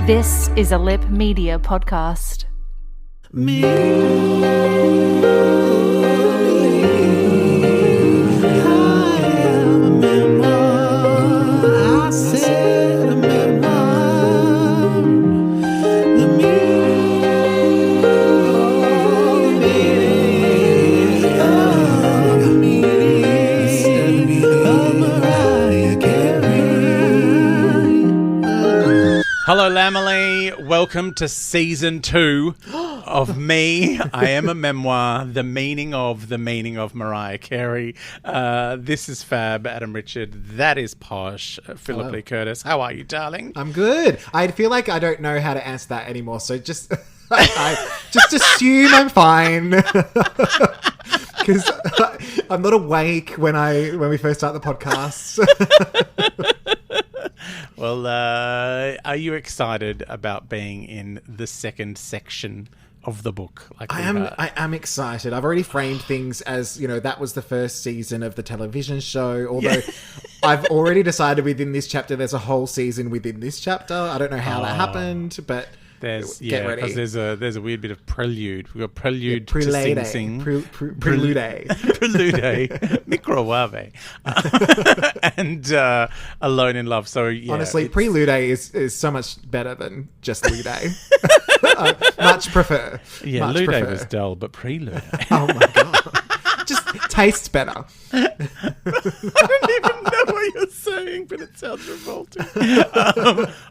This is a Lip Media podcast. Me. Hello, Lamely. Welcome to season 2 of Me. I Am a Memoir, the meaning of Mariah Carey. This is Fab, Adam Richard. That is Posh, Phillip Lee Curtis. How are you, darling? I'm good. I feel like I don't know how to answer that anymore, so just I just assume I'm fine. Because I'm not awake when we first start the podcast. Well, are you excited about being in the second section of the book? I am excited. I've already framed things as, that was the first season of the television show, although I've already decided within this chapter there's a whole season within this chapter. I don't know how that happened, but get ready. Because there's a weird bit of prelude. We've got prelude to sing. Prelude. Prelude. Microwave. And Alone in Love. So, yeah. Honestly, Prelude is so much better than just Lude. Much prefer. Yeah, much Lude prefer. was dull, but Prelude. Oh my God. Just tastes better. I don't even know what you're saying, but it sounds revolting.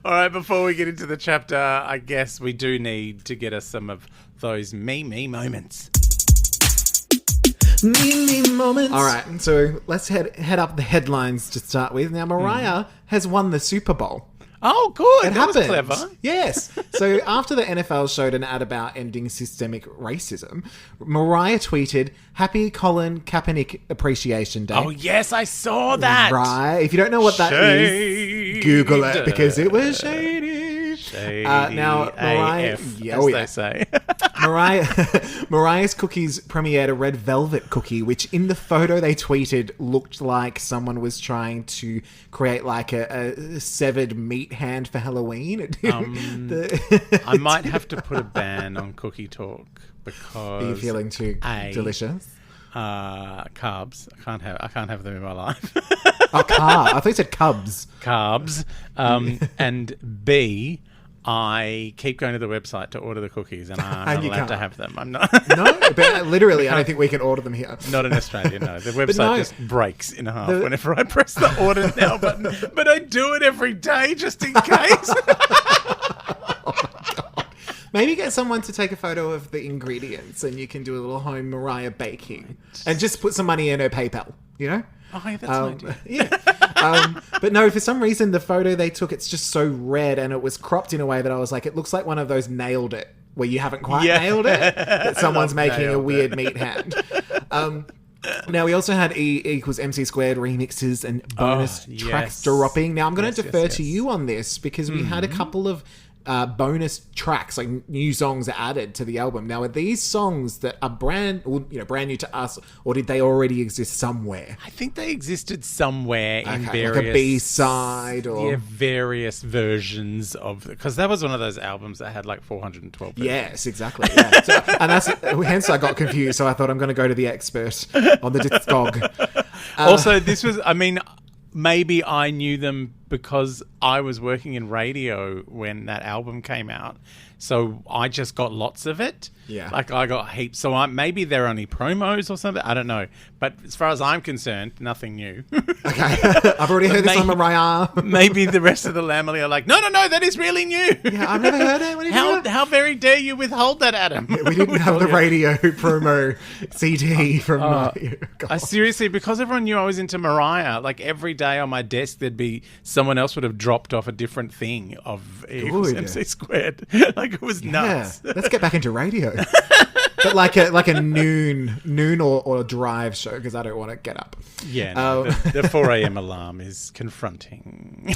All right, before we get into the chapter, I guess we do need to get us some of those me moments. Me moments. All right, so let's head up the headlines to start with. Now, Mariah has won the Super Bowl. Oh, good. It That happened. was clever. Yes. So after the NFL showed an ad about ending systemic racism, Mariah tweeted, "Happy Colin Kaepernick Appreciation Day." Oh, yes, I saw that. Right. If you don't know what that is, Google it because it was shady. Now, Mariah, they say. Mariah's cookies premiered a red velvet cookie, which in the photo they tweeted looked like someone was trying to create like a severed meat hand for Halloween. I might have to put a ban on cookie talk because are you feeling too delicious? Carbs. I can't have them in my life. Oh, I thought you said cubs. Carbs. And B, I keep going to the website to order the cookies and I'm not allowed to have them. I'm not. No, but literally, I don't think we can order them here. Not in Australia, no. The website just breaks in half whenever I press the order now button. But I do it every day just in case. Maybe get someone to take a photo of the ingredients and you can do a little home Mariah baking and just put some money in her PayPal, Oh, yeah, that's an idea. Yeah. But no, for some reason, the photo they took, it's just so red and it was cropped in a way that I was like, it looks like one of those nailed it, where you haven't quite nailed it, that someone's making a weird meat hand. Now, we also had E equals MC squared remixes and bonus tracks dropping. Now, I'm going to defer to you on this because we had a couple of bonus tracks, like new songs added to the album. Now, are these songs that are brand new to us, or did they already exist somewhere? I think they existed somewhere in various... like a B-side or... Yeah, various versions of... Because that was one of those albums that had like 412 versions. Yes, exactly. Yeah. So, and hence I got confused, so I thought I'm going to go to the expert on the Discog. Also, this was... Maybe I knew them because I was working in radio when that album came out. So I just got lots of it. Yeah. Like I got heaps. So maybe they're only promos or something. I don't know. But as far as I'm concerned, nothing new. Okay. I've already heard this on Mariah. Maybe the rest of the Lamely are like, no, that is really new. Yeah, I've never heard it. How very dare you withhold that, Adam? We didn't have the radio promo CD from Mariah. I seriously, because everyone knew I was into Mariah, like every day on my desk, there'd be someone else would have dropped off a different thing of MC squared. Like it was nuts. Yeah. Let's get back into radio. But like a noon or drive show, because I don't want to get up. Yeah, no, the 4 a.m. alarm is confronting.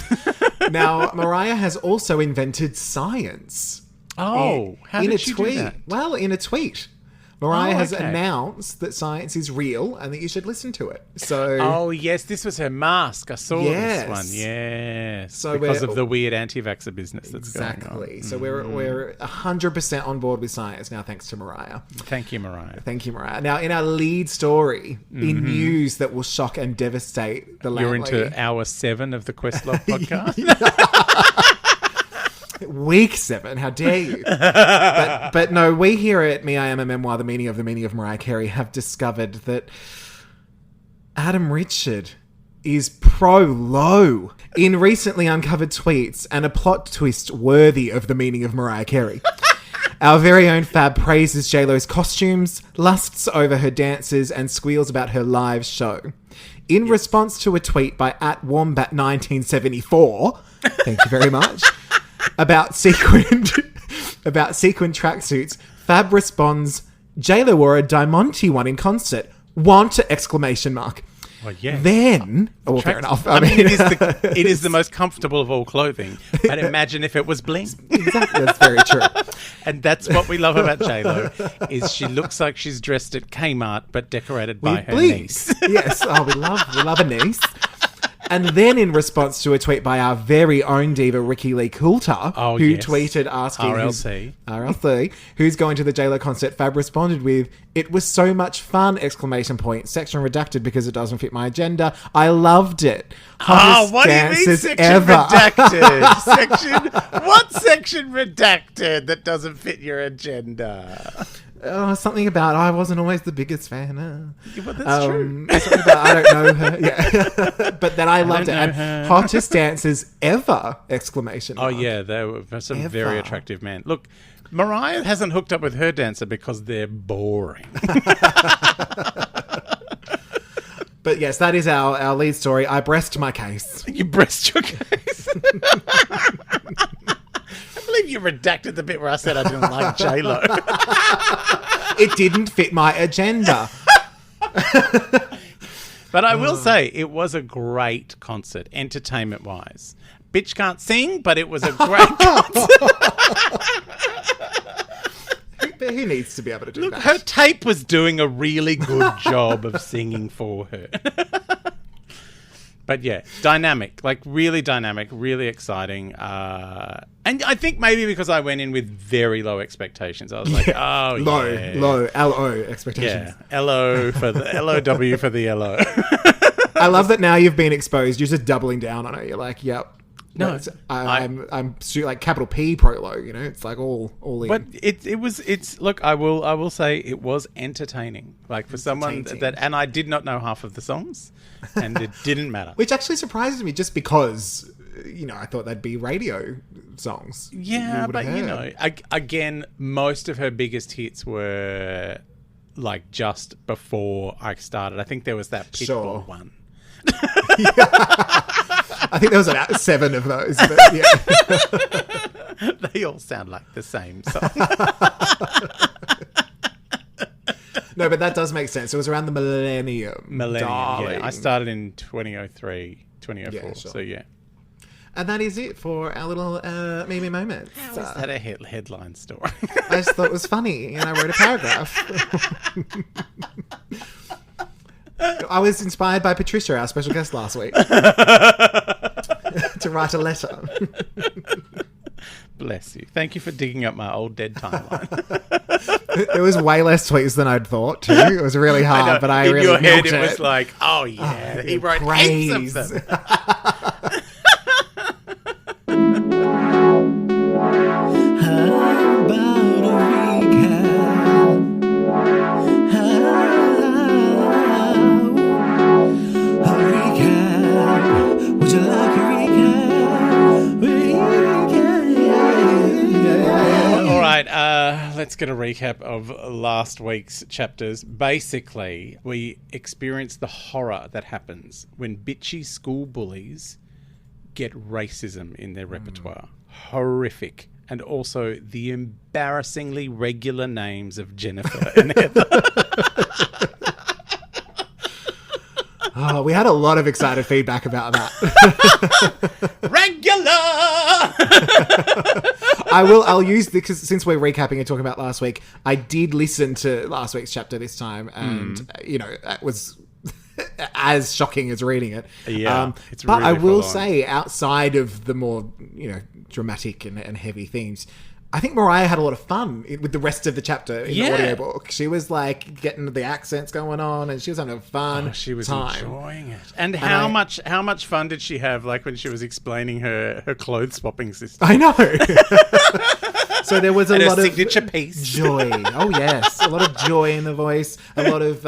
Now, Mariah has also invented science. Oh, how did she do that? Well, in a tweet. Mariah has announced that science is real and that you should listen to it. So, oh yes, this was her mask. I saw this one. Yes, so because of the weird anti-vaxxer business that's going on. Exactly. So we're 100% on board with science now, thanks to Mariah. Thank you, Mariah. Thank you, Mariah. Now, in our lead story, in news that will shock and devastate the land. You're into hour 7 of the Questlove podcast. Week 7, how dare you? But no, we here at Me, I Am a Memoir, the meaning of Mariah Carey, have discovered that Adam Richard is pro-low in recently uncovered tweets and a plot twist worthy of the meaning of Mariah Carey. Our very own Fab praises JLo's costumes, lusts over her dances, and squeals about her live show. In response to a tweet by @Wombat1974, thank you very much, about sequin tracksuits, Fab responds, JLo wore a Diamante one in concert. Want! Exclamation mark. Well, yeah. Then, fair enough. I mean, it is the most comfortable of all clothing. But imagine if it was bling. Exactly, that's very true. And that's what we love about JLo, is she looks like she's dressed at Kmart, but decorated by her niece. Yes, we love a niece. And then in response to a tweet by our very own diva, Ricky Lee Coulter, who tweeted asking RLC, who's going to the JLo concert, Fab responded with, "It was so much fun, exclamation point. Section redacted because it doesn't fit my agenda. I loved it. Hottest what do you mean section redacted? What section redacted that doesn't fit your agenda? Something about I wasn't always the biggest fan. But that's true. Something about I don't know her. Yeah. But then I loved it. And hottest dancers ever! Exclamation mark. Oh yeah, they were some very attractive men. Look, Mariah hasn't hooked up with her dancer because they're boring. But yes, that is our lead story. I breast my case. You breast your case. I believe you redacted the bit where I said I didn't like JLo. It didn't fit my agenda. But I will say, it was a great concert, entertainment-wise. Bitch can't sing, but it was a great concert. Who needs to be able to do that? Her tape was doing a really good job of singing for her. But yeah, dynamic, like really dynamic, really exciting. And I think maybe because I went in with very low expectations. I was like, low, L-O expectations. Yeah, L-O for the L-O-W for the L-O. I love that now you've been exposed. You're just doubling down on it. You're like, yep. No, I'm like capital P pro-low, you know? It's like all in. But look, I will say it was entertaining. Like for someone that, and I did not know half of the songs, and it didn't matter. Which actually surprises me just because, you know, I thought they'd be radio songs. Yeah, but you know, again, most of her biggest hits were like just before I started. I think there was that Pitbull one. I think there was about 7 of those. But yeah. They all sound like the same song. No, but that does make sense. It was around the millennium. Yeah. I started in 2003, 2004. Yeah, sure. So yeah. And that is it for our little Mimi moments. How is that a headline story? I just thought it was funny, and I wrote a paragraph. I was inspired by Patricia, our special guest last week, to write a letter. Bless you. Thank you for digging up my old dead timeline. It was way less tweets than I'd thought, too. It was really hard, but I really milked it. In your head, it was like, oh, yeah, he wrote heaps of them. Let's get a recap of last week's chapters. Basically, we experience the horror that happens when bitchy school bullies get racism in their repertoire. Horrific. And also the embarrassingly regular names of Jennifer and Heather. Oh, we had a lot of excited feedback about that. Regular! I'll use because since we're recapping and talking about last week, I did listen to last week's chapter this time, and it was as shocking as reading it. Yeah, it's but really I will full on. say, outside of the more dramatic and heavy themes, I think Mariah had a lot of fun with the rest of the chapter in the audiobook. She was like getting the accents going on, and she was having a fun She was time. enjoying it. And how much fun did she have? Like when she was explaining her clothes swapping system. I know. So there was a And her lot of signature piece. joy. Oh yes, a lot of joy in the voice. A lot of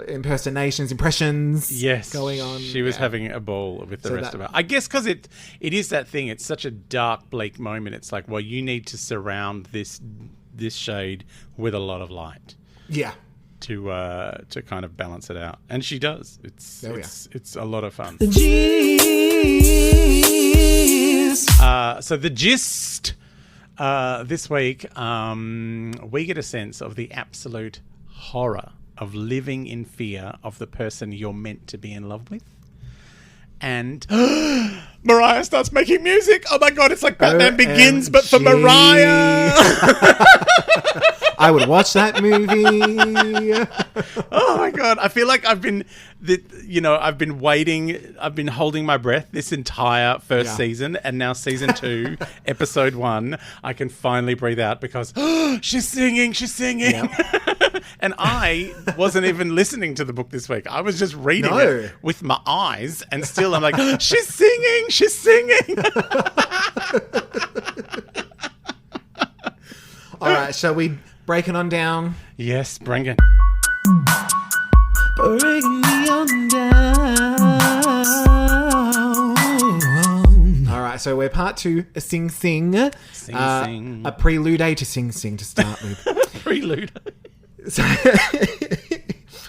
impressions. Yes, going on. She was having a ball with the rest of it. I guess because it is that thing. It's such a dark, bleak moment. It's like, well, you need to surround this shade with a lot of light. Yeah. To kind of balance it out, and she does. It's a lot of fun. So the gist this week, we get a sense of the absolute horror of living in fear of the person you're meant to be in love with. And Mariah starts making music. Oh my God, it's like Batman Begins, but for Mariah. I would watch that movie. Oh my God, I feel like I've been waiting. I've been holding my breath this entire first season, and now season 2, episode 1, I can finally breathe out because she's singing. Yep. And I wasn't even listening to the book this week. I was just reading it with my eyes, and still I'm like, she's singing. All right, shall we break it on down? Yes, bring it. Bring me on down. All right, so we're part 2, a Sing Sing. Sing. A prelude to Sing Sing to start with. Prelude. So,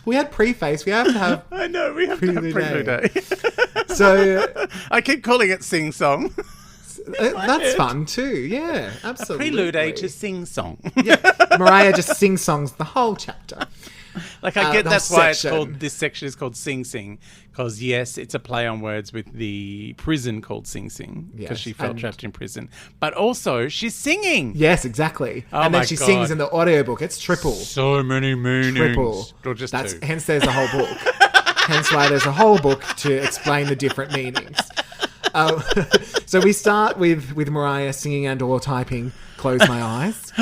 we had preface. We have to have. I know, we have to have prelude. So I keep calling it Sing Song. That's fun too. Yeah, absolutely. A prelude to Sing Song. Yeah, Mariah just sing songs the whole chapter. Like I get that's why it's called, this section is called Sing Sing, because yes, it's a play on words with the prison called Sing Sing, because she felt trapped in prison, but also she's singing. Yes, exactly. Oh and then she sings in the audiobook. It's triple. So many meanings. Triple. Or just two. Hence there's a whole book. Hence why there's a whole book to explain the different meanings. So we start with Mariah singing and or typing Close My Eyes.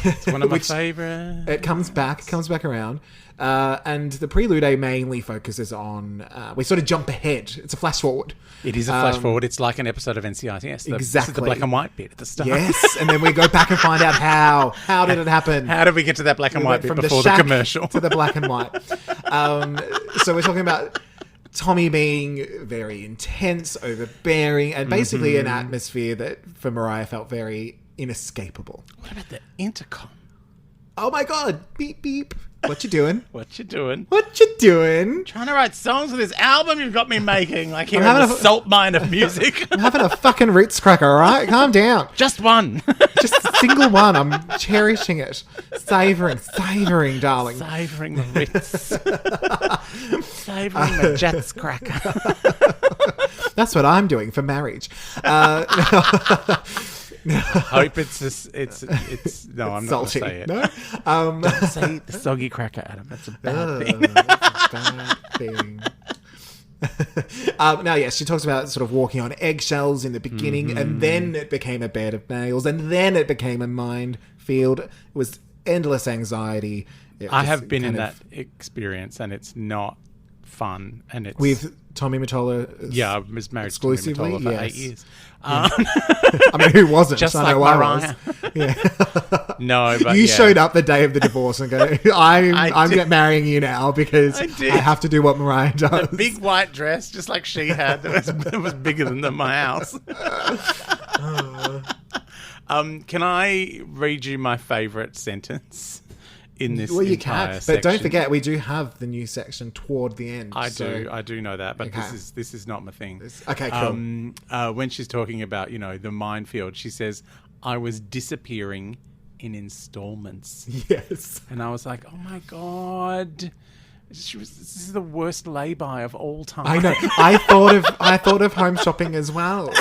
It's one of my favourites. It comes back around. And the prelude mainly focuses on... we sort of jump ahead. It's a flash forward. It is a flash forward. It's like an episode of NCIS. Exactly. This is the black and white bit at the start. Yes, and then we go back and find out how did it happen. How did we get to that black and white bit before the commercial? To the black and white. So we're talking about Tommy being very intense, overbearing, and basically an atmosphere that for Mariah felt very inescapable. What about the intercom? Oh my God! Beep beep. What you doing? What you doing? What you doing? Trying to write songs for this album you've got me making, like here in the salt mine of music. I'm having a fucking Ritz cracker, all right? Calm down. Just one. Just a single one. I'm cherishing it. Savouring, darling. Savouring the Ritz. Savouring the Jets cracker. That's what I'm doing for marriage. Hope it's no, I'm salty. not going to say it. No? Don't say the soggy cracker, Adam. That's a bad thing. That's a bad thing. Now, yes, she talks about sort of walking on eggshells in the beginning, and then it became a bed of nails, and then it became a minefield. It was endless anxiety. I have been in that experience, and it's not fun. And it's with Tommy Mottola. Yeah, I was married to Tommy Mottola for 8 years. I mean, who wasn't? Just I like know Mariah. I was. Yeah. No, but you showed up the day of the divorce and go, I'm marrying you now because I have to do what Mariah does. A big white dress, just like she had, that was bigger than my house. Can I read you my favourite sentence in this entire section? But don't forget, we do have the new section toward the end. I do know that, but this is not my thing. Okay, cool. When she's talking about, the minefield, she says, I was disappearing in installments. Yes. And I was like, oh my God. This is the worst lay-by of all time. I know. I thought of home shopping as well.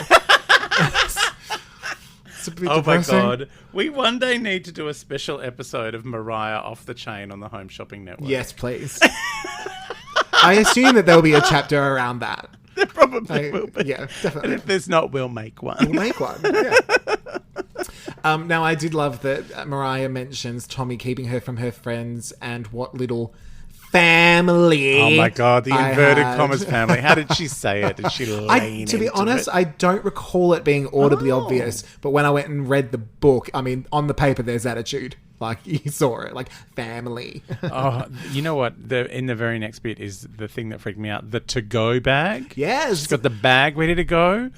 It's a bit Oh depressing. my God. We one day need to do a special episode of Mariah Off the Chain on the Home Shopping Network. Yes, please. I assume that there'll be a chapter around that. There probably will be. Yeah, And definitely. if there's not, we'll make one. We'll make one. Yeah. Now, I did love that Mariah mentions Tommy keeping her from her friends and what little family. Oh my God, the I inverted had. commas family. How did she say it? Did she lean To be into honest, it? I don't recall it being audibly obvious, but when I went and read the book, I mean, on the paper, there's attitude. Like, you saw it, like, family. Oh, you know what? In the very next bit is the thing that freaked me out. The to-go bag. Yes. She's got the bag ready to go.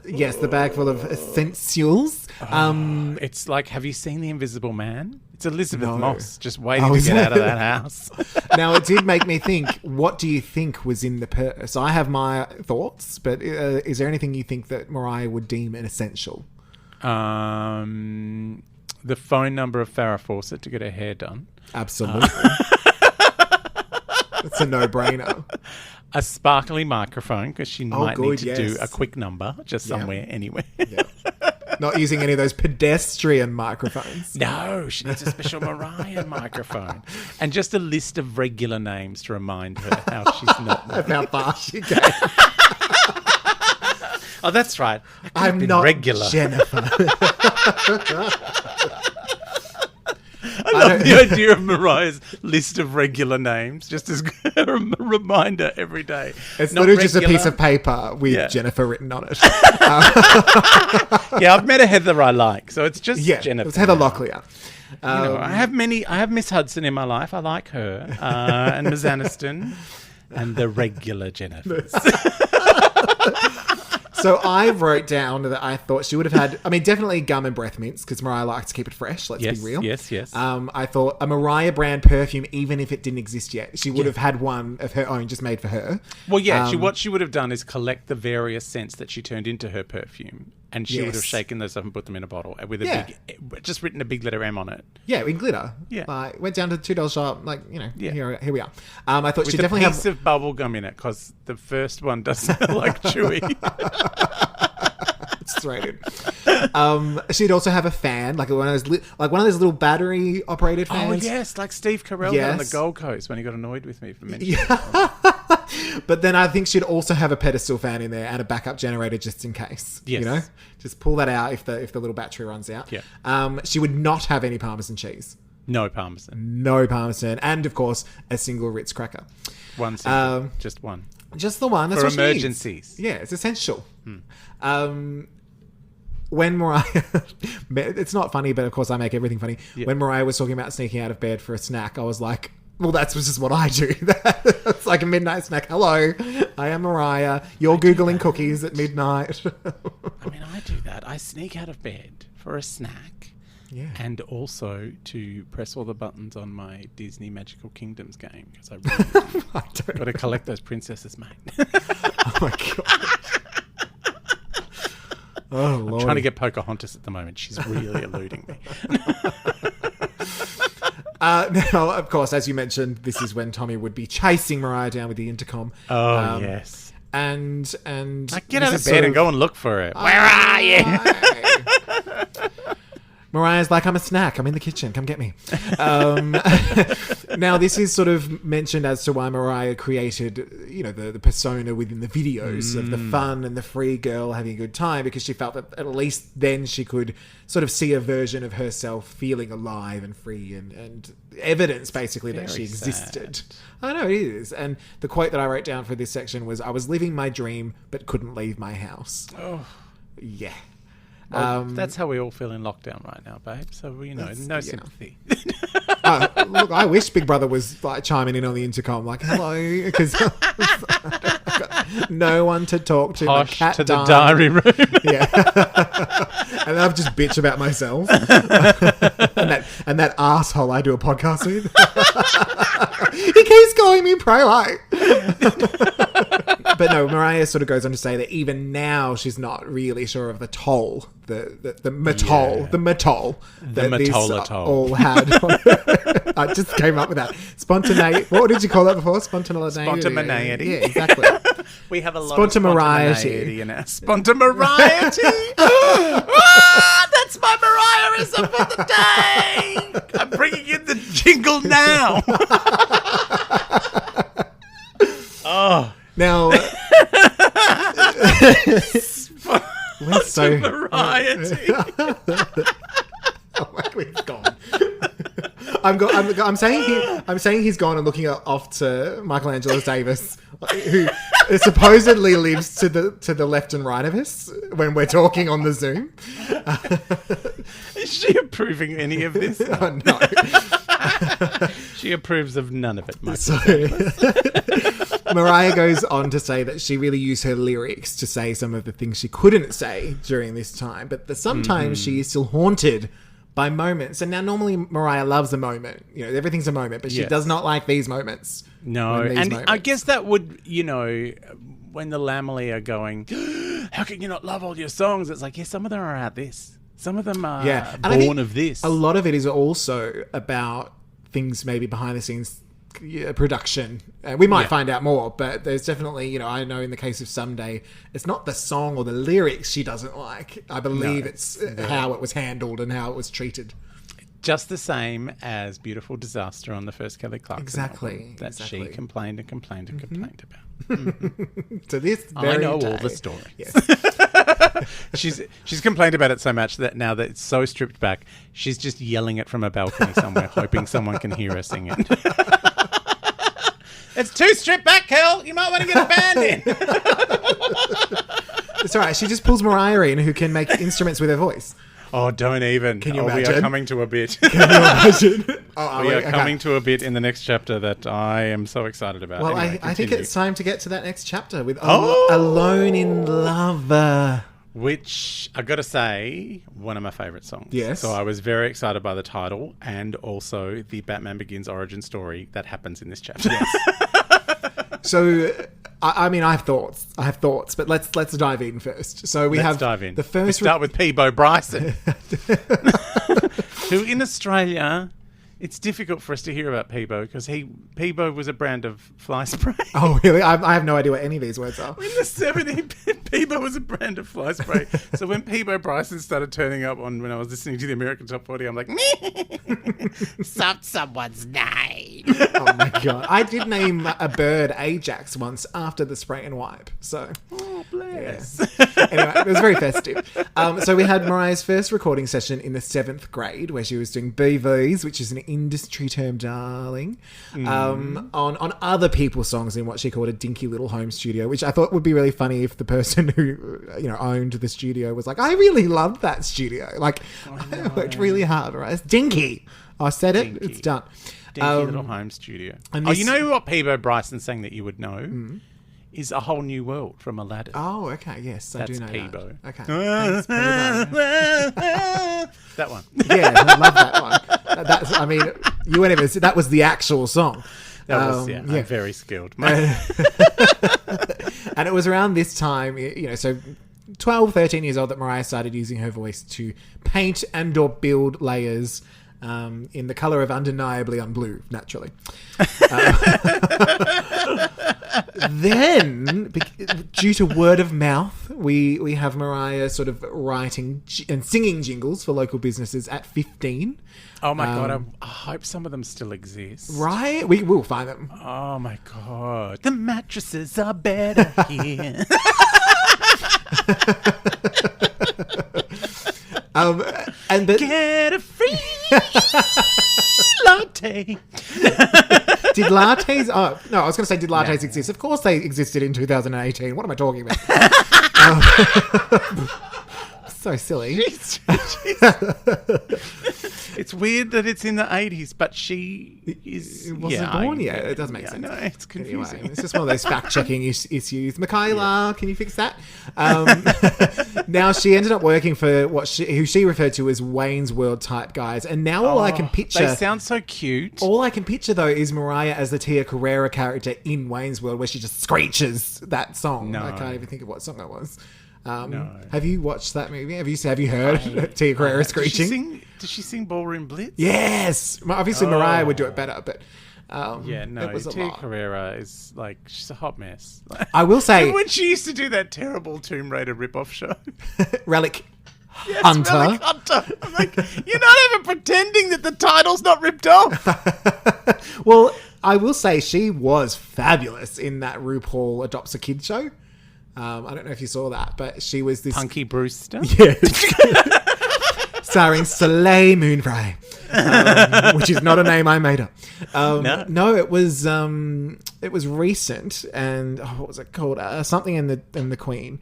Yes, the bag full of essentials. It's like, have you seen The Invisible Man? It's Elizabeth No. Moss just waiting to is get it? out of that house. Now, it did make me think, what do you think was in the purse? I have my thoughts, but is there anything you think that Mariah would deem an essential? The phone number of Farrah Fawcett to get her hair done. Absolutely. It's a no-brainer. A sparkly microphone, because she might need to do yes. a quick number just somewhere, anywhere. Yeah. Not using any of those pedestrian microphones. No, she needs a special Mariah microphone. And just a list of regular names to remind her how she's not. Of how far she came. Oh, that's right. I'm been not regular. Jennifer. I love the idea of Mariah's list of regular names, just as a reminder every day. It's Not literally just a regular. piece of paper with Yeah. Jennifer written on it. Yeah, I've met a Heather I like, so it's just Yeah, Jennifer. it was Heather Locklear. You know, I have Miss Hudson in my life. I like her. And Ms. Aniston. And the regular Jennifers. So I wrote down that I thought she would have had, I mean, definitely gum and breath mints, because Mariah likes to keep it fresh, let's Yes, be real. yes. I thought a Mariah brand perfume, even if it didn't exist yet, she would have had one of her own just made for her. Well, yeah, what she would have done is collect the various scents that she turned into her perfume. And she would have Yes. shaken those up and put them in a bottle with a Yeah. just written a big letter M on it. Yeah, in glitter. Yeah. Went down to the $2 shop, Yeah. here we are. I thought With she a definitely piece of bubble gum in it, because the first one does smell like chewy. straight in. She'd also have a fan, like one of those little battery operated Oh, fans. yes, like Steve Carell had on the Yes. Gold Coast when he got annoyed with me for mentioning But then I think she'd also have a pedestal fan in there and a backup generator just in case. Yes. You know? Just pull that out if the little battery runs out. Yeah. She would not have any Parmesan cheese. No Parmesan. No Parmesan. And, of course, a single Ritz cracker. One single. Just one. Just the one. That's For what she needs. emergencies. Yeah, it's essential. When Mariah... It's not funny, but of course I make everything funny. Yeah. When Mariah was talking about sneaking out of bed for a snack, I was like... Well, that's just what I do. It's like a midnight snack. Hello, I am Mariah. You're Googling cookies at midnight. I mean, I do that. I sneak out of bed for a snack. Yeah. And also to press all the buttons on my Disney Magical Kingdoms game, because I really do. I don't Got to collect those princesses, mate. Oh, my God. Oh, Lord. Trying to get Pocahontas at the moment. She's really eluding me. Now, of course, as you mentioned, this is when Tommy would be chasing Mariah down with the intercom. Oh, yes. And Like, get out of bed and go and look for it. Where are you? Mariah's like, I'm a snack. I'm in the kitchen. Come get me. Now, this is sort of mentioned as to why Mariah created, the persona within the videos of the fun and the free girl having a good time, because she felt that at least then she could sort of see a version of herself feeling alive and free and evidence, basically, that she existed. Sad. I know, it is. And the quote that I wrote down for this section was, I was living my dream, but couldn't leave my house. Oh. Yeah. Well, that's how we all feel in lockdown right now, babe. So, no sympathy. Look, I wish Big Brother was like chiming in on the intercom, like, hello, because no one to talk to. Posh my cat to the died. diary room. Yeah. And I've just bitch about myself. and that asshole I do a podcast with. He keeps calling me pro-light. But no, Mariah sort of goes on to say that even now she's not really sure of the toll, the matoll that these Matoll. all had. I just came up with that. Spontaneity. What did you call that before? Spontaneity. Spontaneity. Yeah, exactly. We have a lot of Spontamariety. spontaneity in our spontamariety. That's my Mariahism for the day. I'm bringing in the jingle now. Oh. Now, we're so variety. Oh my God, he's gone. I'm saying he's gone and looking off to Michelangelo Davis, who supposedly lives to the left and right of us when we're talking on the Zoom. Is she approving any of this? Oh, no. She approves of none of it, Michael. So, Mariah goes on to say that she really used her lyrics to say some of the things she couldn't say during this time, but that sometimes she is still haunted by moments. And now normally Mariah loves a moment. You know, everything's a moment, but she does not like these moments. No, and moments. I guess that would, when the Lamely are going, how can you not love all your songs? It's like, some of them are out this. Some of them are born of this. A lot of it is also about things maybe behind the scenes production. We might find out more, but there's definitely, I know in the case of Someday, it's not the song or the lyrics she doesn't like. I believe it's how it was handled and how it was treated. Just the same as Beautiful Disaster on the first Kelly Clarkson album that she complained and complained and complained about. To this very I know day. all the story. Yes. She's complained about it so much that now that it's so stripped back, she's just yelling it from a balcony somewhere, hoping someone can hear her sing it. It's too stripped back, Kel. You might want to get a band in. It's all right. She just pulls Mariah in, who can make instruments with her voice. Oh, don't even. Can you imagine? We are coming to a bit. Can you imagine? We are coming to a bit in the next chapter that I am so excited about. Well, anyway, I think it's time to get to that next chapter with Alone in Love. Which, I got to say, one of my favourite songs. Yes. So I was very excited by the title and also the Batman Begins origin story that happens in this chapter. Yes. So, I mean, I have thoughts, but let's dive in first. So let's dive in. The first. We start with Peebo Bryson, who in Australia, it's difficult for us to hear about Peebo because Peebo was a brand of fly spray. Oh, really? I have no idea what any of these words are. In the 70s, Peebo was a brand of fly spray. So when Peebo Bryson started turning up when I was listening to the American Top 40, I'm like, someone's name. Oh my God. I did name a bird Ajax once after the spray and wipe. So, oh, bless. Yeah. Anyway, it was very festive. So we had Mariah's first recording session in the 7th grade where she was doing BVs, which is an industry term, darling, on other people's songs in what she called a dinky little home studio, which I thought would be really funny if the person who owned the studio was like, I really loved that studio. Like, I worked really hard, right? It's dinky. I said it. It's done. Dinky little home studio. You know what Peebo Bryson sang that you would know? Is A Whole New World from Aladdin. Oh, okay. Yes, I do know Peebo. that. Okay. Thanks, Peebo. That one. Yeah, I love that one. You went even. That was the actual song. That was, I'm very skilled. And it was around this time, so 12, 13 years old, that Mariah started using her voice to paint and or build layers in the colour of undeniably blue, naturally. Then, due to word of mouth, we have Mariah sort of writing and singing jingles for local businesses at 15. Oh my God, I hope some of them still exist. Right? We will find them. Oh my God. The mattresses are better here. Get a free latte. Did lattes... Oh, no, I was going to say, did lattes exist? Of course they existed in 2018. What am I talking about? So silly. It's weird that it's in the 80s, but she wasn't born yet. It doesn't make sense. No, it's confusing. Anyway, it's just one of those fact-checking issues. Michaela, can you fix that? Now, she ended up working for who she referred to as Wayne's World type guys, and now all I can picture... They sound so cute. All I can picture, though, is Mariah as the Tia Carrera character in Wayne's World, where she just screeches that song. No. I can't even think of what song that was. No. Have you watched that movie? Have you heard Tia Carrera screeching? Did she sing Ballroom Blitz? Yes. Obviously, Mariah would do it better, but it was Tia Carrera is like, she's a hot mess. I will say, when she used to do that terrible Tomb Raider rip-off show, Relic. Hunter. Relic Hunter. I'm like, you're not even pretending that the title's not ripped off. Well, I will say she was fabulous in that RuPaul Adopts a Kid show. I don't know if you saw that, but she was this... Punky Brewster? Yes. Starring Soleil Moonfry, which is not a name I made up. No, it was recent, and what was it called? Something in the Queen.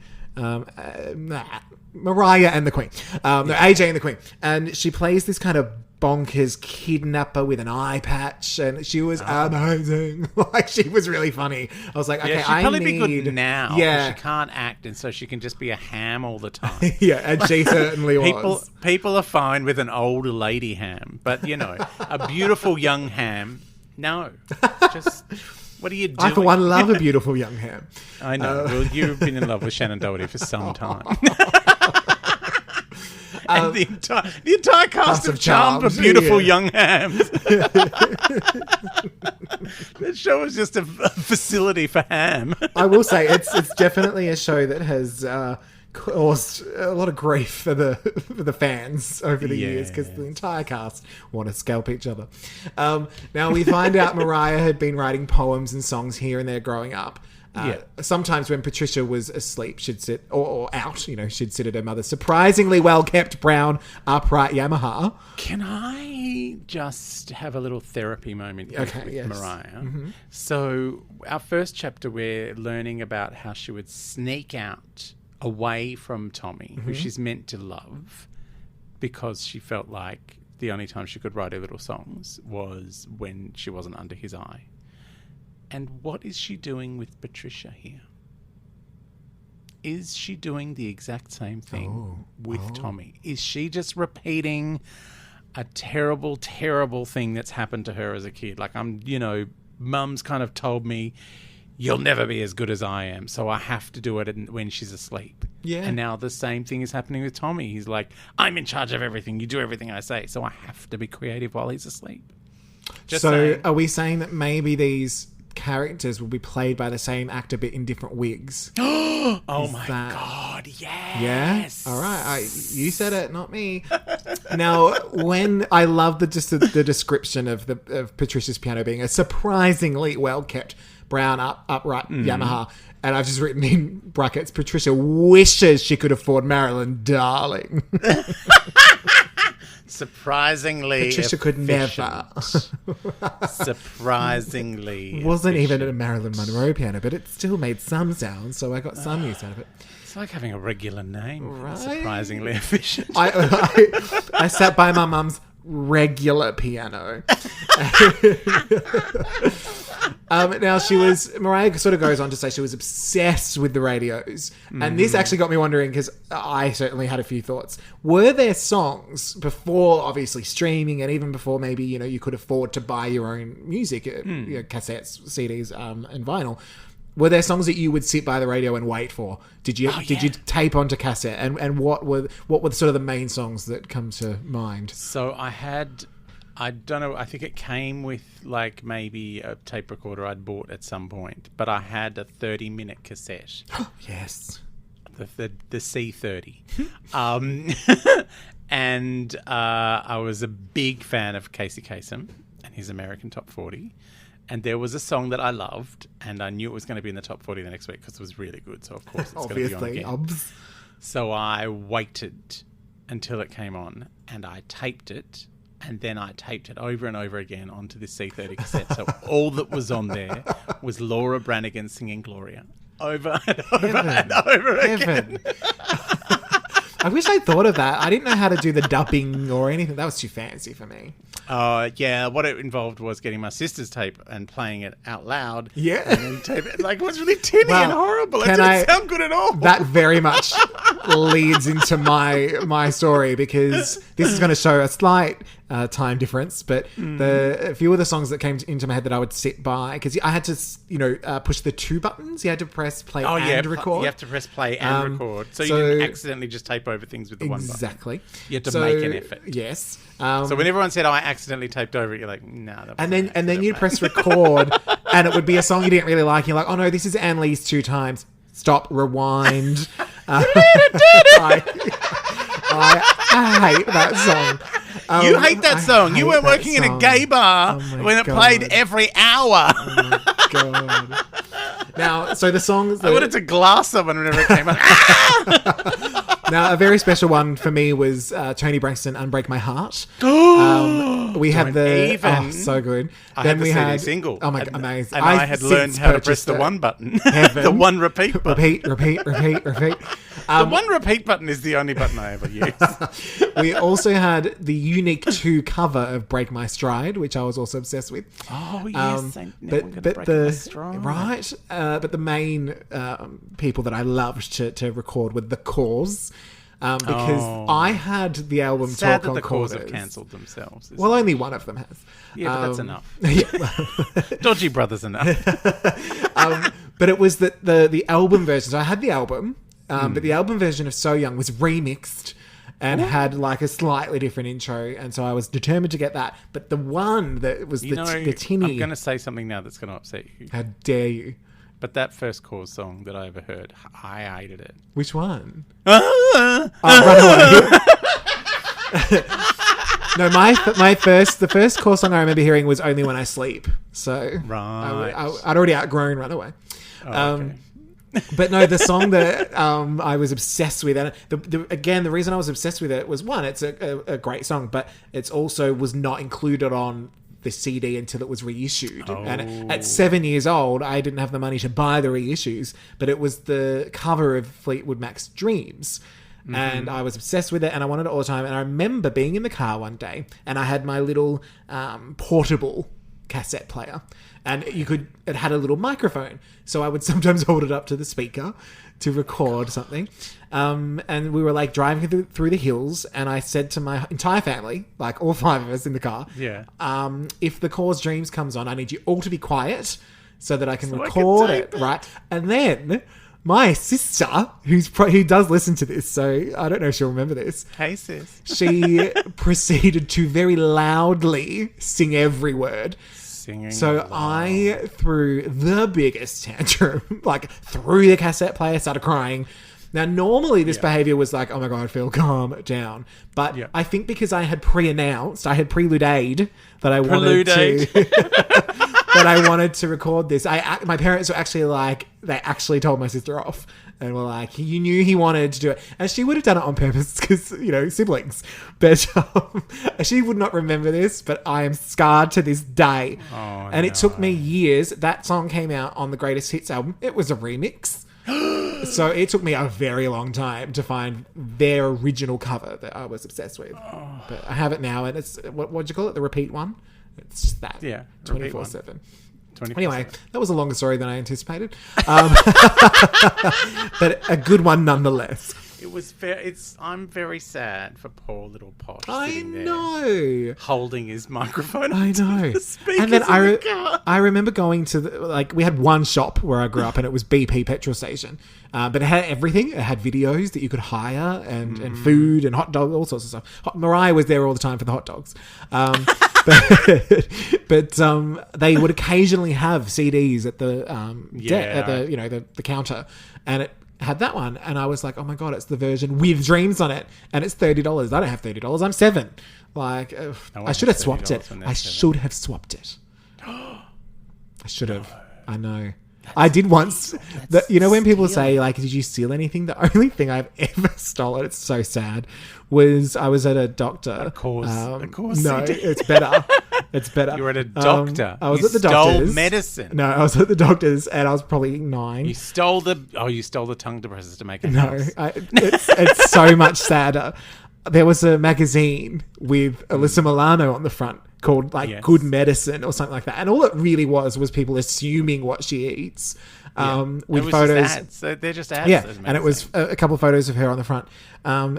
Mariah and the Queen. AJ and the Queen. And she plays this kind of bonkers kidnapper with an eye patch, and she was amazing. Like, she was really funny. I was like, okay, she'd probably be good now. Yeah. She can't act, and so she can just be a ham all the time. Yeah, and she certainly was. People are fine with an old lady ham, but, a beautiful young ham, no. Just... What are you doing? I, for one, love a beautiful young ham. I know. Well, you've been in love with Shannon Doherty for some time. And the entire cast of Charmed are beautiful young hams. That show was just a facility for ham. I will say, it's definitely a show that has caused a lot of grief for the fans over the years, because the entire cast want to scalp each other. Now we find out Mariah had been writing poems and songs here and there growing up. Sometimes when Patricia was asleep, she'd sit or out. She'd sit at her mother's surprisingly well kept brown upright Yamaha. Can I just have a little therapy moment with Mariah? Mm-hmm. So our first chapter, we're learning about how she would sneak out away from Tommy, who she's meant to love, because she felt like the only time she could write her little songs was when she wasn't under his eye. And what is she doing with Patricia here? Is she doing the exact same thing with Tommy? Is she just repeating a terrible, terrible thing that's happened to her as a kid? Like, Mum's kind of told me, you'll never be as good as I am, so I have to do it when she's asleep. Yeah. And now the same thing is happening with Tommy. He's like, I'm in charge of everything. You do everything I say, so I have to be creative while he's asleep. Just saying. Are we saying that maybe these characters will be played by the same actor but in different wigs? Oh my God, yes. Yeah? All right. You said it, not me. Now, when I love the description of Patricia's piano being a surprisingly well-kept brown upright Yamaha, and I've just written in brackets, Patricia wishes she could afford Marilyn Darling. Surprisingly Patricia efficient. Could never. Surprisingly wasn't efficient. even a Marilyn Monroe piano, but it still made some sound, so I got some use out of it. It's like having a regular name. Right? Surprisingly efficient. I sat by my mum's regular piano. Now Mariah sort of goes on to say she was obsessed with the radios. And this actually got me wondering, because I certainly had a few thoughts. Were there songs before, obviously, streaming, and even before maybe, you could afford to buy your own music, cassettes, CDs, and vinyl? Were there songs that you would sit by the radio and wait for? Did you tape onto cassette? And what were sort of the main songs that come to mind? So I don't know, I think it came with like maybe a tape recorder I'd bought at some point, but I had a 30-minute cassette. Yes. The C30. And I was a big fan of Casey Kasem and his American Top 40. And there was a song that I loved, and I knew it was going to be in the top 40 the next week because it was really good. So, of course, it's going to be on again. So I waited until it came on, and I taped it, and then I taped it over and over again onto this C30 cassette. So all that was on there was Laura Branigan singing Gloria over and over and over again. I wish I thought of that. I didn't know how to do the dubbing or anything. That was too fancy for me. Yeah. What it involved was getting my sister's tape and playing it out loud. Yeah. And then tape it. Like, it was really tinny and horrible. It didn't sound good at all. That very much leads into my story, because this is going to show a slight time difference, but a few of the songs that came into my head that I would sit by, because I had to, push the two buttons. You had to press play and record. You have to press play and record. So you didn't accidentally just tape over things with the one button. Exactly. You had to make an effort. Yes. So when everyone said, I accidentally taped over it, you're like, nah. That and then you'd press record, and it would be a song you didn't really like. You're like, oh no, this is Ann Lee's 2 times. Stop, rewind. I hate that song. You hate that song. You hate were working in a gay bar when it played every hour. Oh my God. Now, so the songs... I wanted to glass someone whenever it came out. Now, a very special one for me was Tony Braxton, Unbreak My Heart. We had the... even. Oh, so good. I had the CD single. Oh my God, amazing. And I had learned how to press the one button. The one repeat button. Repeat. The one repeat button is the only button I ever use. We also had the Unique 2 cover of Break My Stride, which I was also obsessed with. Oh, yes. But the main people that I loved to record were the Corrs. Because I had the album Sad Talk on that the Corrs Quarters. have cancelled themselves. Well, only one of them has. Yeah, but that's enough. Dodgy Brothers enough. But it was the album version. So I had the album, but the album version of So Young was remixed and had like a slightly different intro. And so I was determined to get that. But the one that was the tinny... I'm going to say something now that's going to upset you. How dare you? But that first Corrs song that I ever heard, I hated it. Which one? Run Away. No, the first Corrs song I remember hearing was Only When I Sleep. So right. I'd already outgrown Run Away. Okay. But no, the song that I was obsessed with, and the reason I was obsessed with it was, one, it's a great song, but it's also was not included on the CD until it was reissued. And at 7 years old, I didn't have the money to buy the reissues, but it was the cover of Fleetwood Mac's Dreams. Mm-hmm. And I was obsessed with it and I wanted it all the time. And I remember being in the car one day and I had my little portable cassette player, and it had a little microphone. So I would sometimes hold it up to the speaker to record something. And we were like driving through the hills, and I said to my entire family, like all 5 of us in the car, if the Corrs Dreams comes on, I need you all to be quiet so that I can record it, right? And then my sister, who does listen to this, so I don't know if she'll remember this. Hey, sis. She proceeded to very loudly sing every word. So I threw the biggest tantrum, like threw the cassette player, started crying. Now, normally this behavior was like, oh my God, Phil, calm down. But I think because I had pre-announced, I had preluded that I wanted to record this. My parents were actually like, they actually told my sister off and were like, you knew he wanted to do it. And she would have done it on purpose because, siblings. But she would not remember this, but I am scarred to this day. It took me years. That song came out on the Greatest Hits album. It was a remix. So it took me a very long time to find their original cover that I was obsessed with. But I have it now, and it's, what'd you call it? The repeat one? It's just that. Yeah. 24/7. Anyway, that was a longer story than I anticipated. But a good one nonetheless. It was I'm very sad for poor little Posh. I know. Holding his microphone. I know. And then I remember going to we had one shop where I grew up, and it was BP petrol station. But it had everything. It had videos that you could hire and food and hot dogs, all sorts of stuff. Mariah was there all the time for the hot dogs. But they would occasionally have CDs at the the counter, and it had that one, and I was like, oh my God, it's the version with Dreams on it, and it's $30. I don't have $30. I'm 7. Like, I should have swapped it. I should have swapped it. I should have. I know. I did once. When people say, like, did you steal anything? The only thing I've ever stolen, it's so sad, was I was at a doctor. Of course. No, it's better. It's better. You were at a doctor. I was at the doctor's. Stole medicine. No, I was at the doctor's, and I was probably 9. You stole the tongue depressors to make it. No, it's so much sadder. There was a magazine with Alyssa Milano on the front called Good Medicine or something like that, and all it really was people assuming what she eats. With photos. Just ads. They're just ads. Yeah, and it was a couple of photos of her on the front.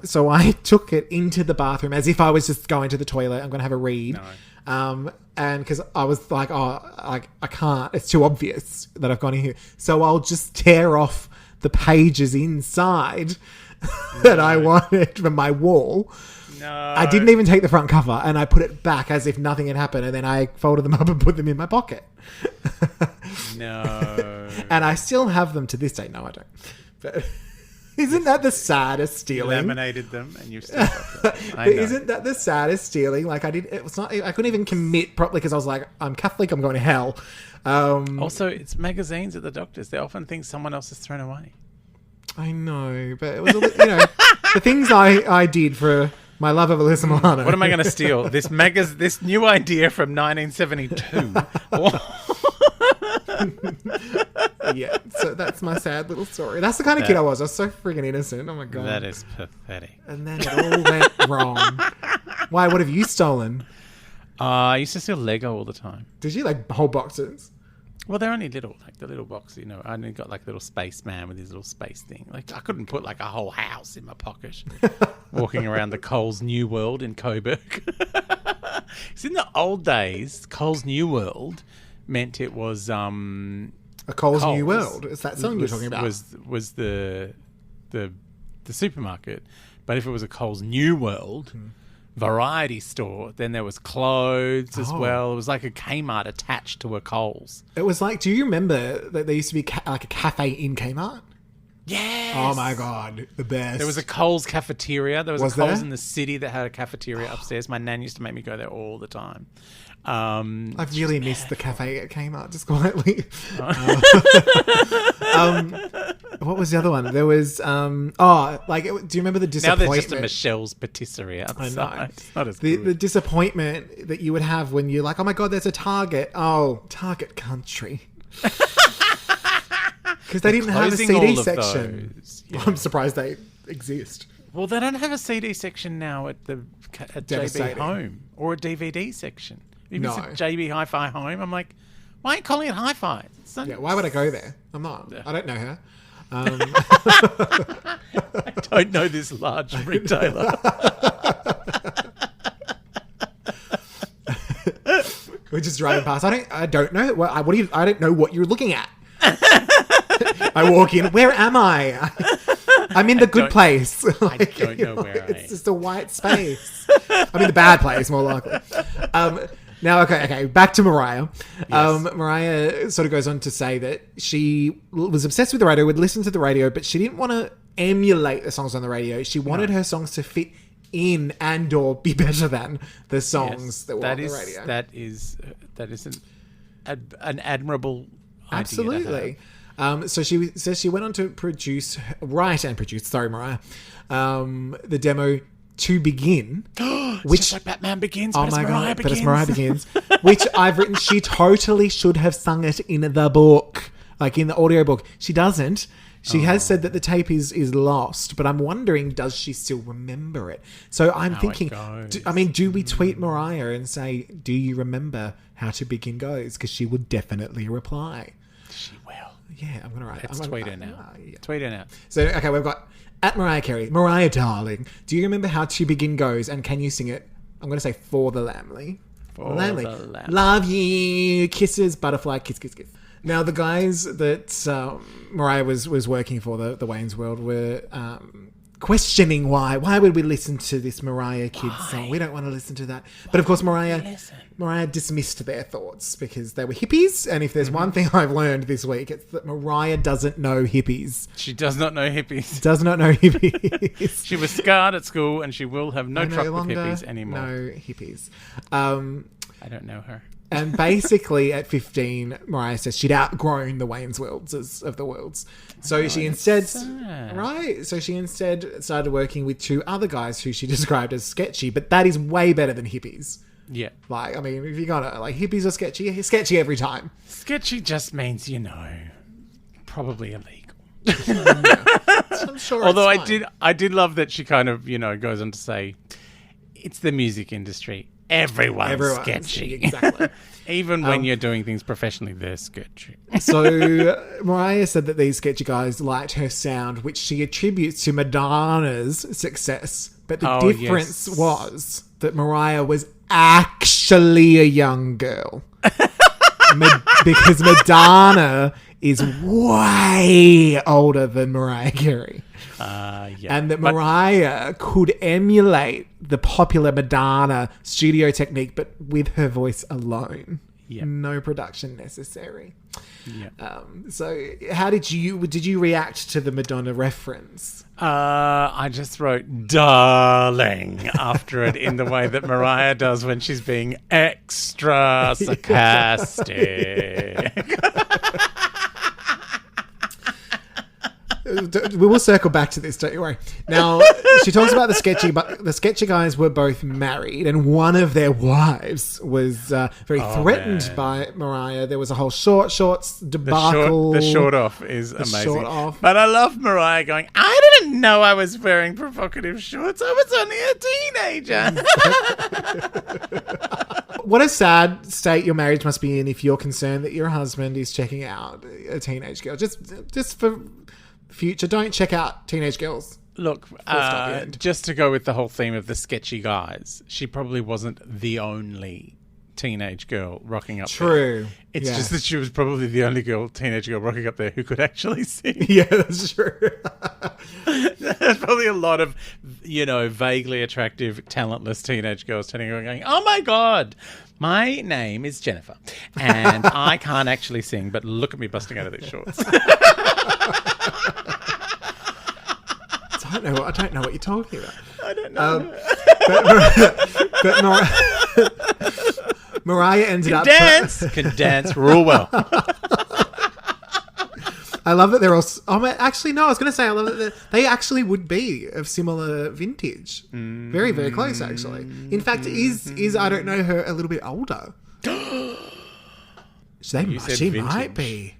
So I took it into the bathroom as if I was just going to the toilet. I'm going to have a read. No. And because I was like, I can't. It's too obvious that I've gone in here. So I'll just tear off the pages inside that I wanted from my wall. No. I didn't even take the front cover, and I put it back as if nothing had happened, and then I folded them up and put them in my pocket. No. And I still have them to this day. No, I don't. But Isn't that the saddest stealing? Laminated them, and you've still got them. I But know. isn't that the saddest stealing? Like it was not. I couldn't even commit properly because I was like, I'm Catholic. I'm going to hell. Also, it's magazines at the doctors. They often think someone else has thrown away. I know, but it was the things I did for my love of Alyssa Milano. What am I going to steal? This new idea from 1972. Yeah, so that's my sad little story. That's the kind of kid I was. I was so friggin' innocent. Oh my god. That is pathetic. And then it all went wrong. Why? What have you stolen? I used to steal Lego all the time. Did you like whole boxes? Well, they're only little, like the little box, I only got like a little spaceman with his little space thing. Like I couldn't put like a whole house in my pocket walking around the Coles New World in Coburg. Because in the old days, Coles New World meant it was A Coles New Coles World. Is that something you're talking about? Was the supermarket, but if it was a Coles New World variety store, then there was clothes as well. It was like a Kmart attached to a Coles. It was like, do you remember that there used to be like a cafe in Kmart? Yes. Oh my god, the best. There was a Coles cafeteria. There was a Coles there? in the city that had a cafeteria upstairs. My nan used to make me go there all the time. I've really missed the cafe at Kmart, just quietly. What was the other one? There was, do you remember the Now disappointment? there's just a Michelle's patisserie outside. I know. It's not as The good. disappointment that you would have when you're like, oh my god, there's a Target. Oh, Target Country. Because they didn't have a closing CD all of section. those. Yeah. I'm surprised they exist. Well, they don't have a CD section now at JB Devastating. Home or a DVD section. Even No. JB Hi-Fi Home. I'm like, why are you calling it Hi-Fi? Yeah, why would I go there? I'm not. I don't know her. I don't know this large retailer. We're just driving past. I don't know. I don't know what you're looking at. I walk in. Where am I? I'm in the good place. I don't know where I am. It's just a white space. I'm in the bad place, more likely. Now, okay, back to Mariah. Yes. Mariah sort of goes on to say that she was obsessed with the radio, would listen to the radio, but she didn't want to emulate the songs on the radio. She wanted her songs to fit in and or be better than the songs that were on the radio. That is an admirable idea. Absolutely. So she says she went on to write and produce, Mariah, the demo To Begin. Which just like Batman Begins, but it's Mariah Begins. But it's Mariah Begins. Which I've written, she totally should have sung it in the book, like in the audiobook. She doesn't. She has said that the tape is lost, but I'm wondering, does she still remember it? So I'm thinking, do we tweet Mariah and say, do you remember how To Begin goes? Because she would definitely reply. She will. Yeah, I'm going to write. Let's tweet her now. Yeah. Tweet her now. So, okay, we've got at Mariah Carey. Mariah, darling, do you remember how To Begin goes? And can you sing it? I'm going to say for the Lamley. For the Lamley. Love you. Kisses, butterfly, kiss, kiss, kiss. Now, the guys that Mariah was working for, the Wayne's World, were questioning why. Why would we listen to this Mariah Kids song? We don't want to listen to that. But of course, Mariah dismissed their thoughts because they were hippies. And if there's one thing I've learned this week, it's that Mariah doesn't know hippies. She does not know hippies. Does not know hippies. She was scarred at school and she will have no truck with hippies anymore. No hippies. I don't know her. And basically, at 15, Mariah says she'd outgrown the Wayne's Worlds of the worlds. So she instead, So she instead started working with two other guys who she described as sketchy. But that is way better than hippies. Yeah. Like, I mean, if you're gonna, like, hippies are sketchy every time. Sketchy just means, probably illegal. I'm sure. Although I did love that she kind of, goes on to say, it's the music industry. Everyone's sketchy. Exactly. Even when you're doing things professionally, they're sketchy. So Mariah said that these sketchy guys liked her sound, which she attributes to Madonna's success. But the difference was that Mariah was actually a young girl. Because Madonna is way older than Mariah Carey. And that Mariah could emulate the popular Madonna studio technique, but with her voice alone. Yeah. No production necessary. Yeah. So how did you react to the Madonna reference? I just wrote "darling" after it in the way that Mariah does when she's being extra sarcastic. We will circle back to this, don't you worry. Now, she talks about the sketchy guys were both married, and one of their wives was very threatened by Mariah. There was a whole shorts debacle. The short off is amazing. Short off. But I love Mariah going, I didn't know I was wearing provocative shorts. I was only a teenager. What a sad state your marriage must be in if you're concerned that your husband is checking out a teenage girl. Just for future, don't check out teenage girls. Look, just to go with the whole theme of the sketchy guys, she probably wasn't the only teenage girl rocking up there. True. It's just that she was probably the only teenage girl rocking up there who could actually sing. Yeah, that's true. There's probably a lot of, vaguely attractive, talentless teenage girls turning around going, oh my God, my name is Jennifer and I can't actually sing, but look at me busting out of these shorts. I don't know what you're talking about. I don't know. But Mariah ended up... Can dance real well. I love that they're all... actually, no, I was going to say I love that they actually would be of similar vintage. Very, very close, actually. In fact, is I don't know her a little bit older. She might be.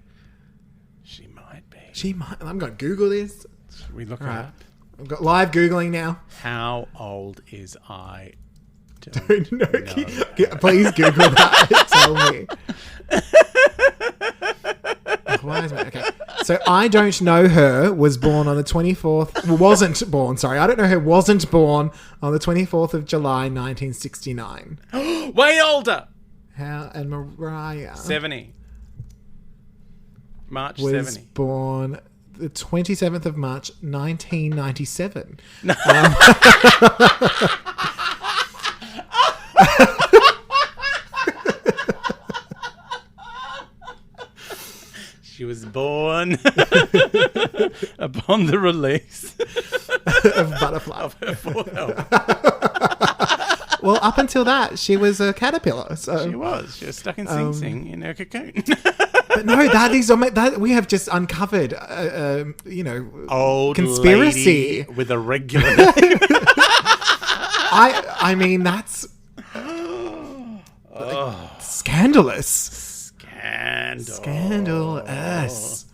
She might be. She might. I'm going to Google this. Should we look her up? I've got live Googling now. How old is I? Don't know. Please Google that. Tell me. Okay. So I don't know her was born on the 24th. Wasn't born. Sorry, I don't know her wasn't born on the 24th of July, 1969. Way older. How and Mariah 70. March was 70. Born the 27th of March, 1997. She was born upon the release of Butterfly. Of her fourth album. Well, up until that, she was a caterpillar. So She was stuck in Sing Sing in her cocoon. But no, that we have just uncovered, Old conspiracy lady with a regular name. I mean, that's scandalous. Scandalous.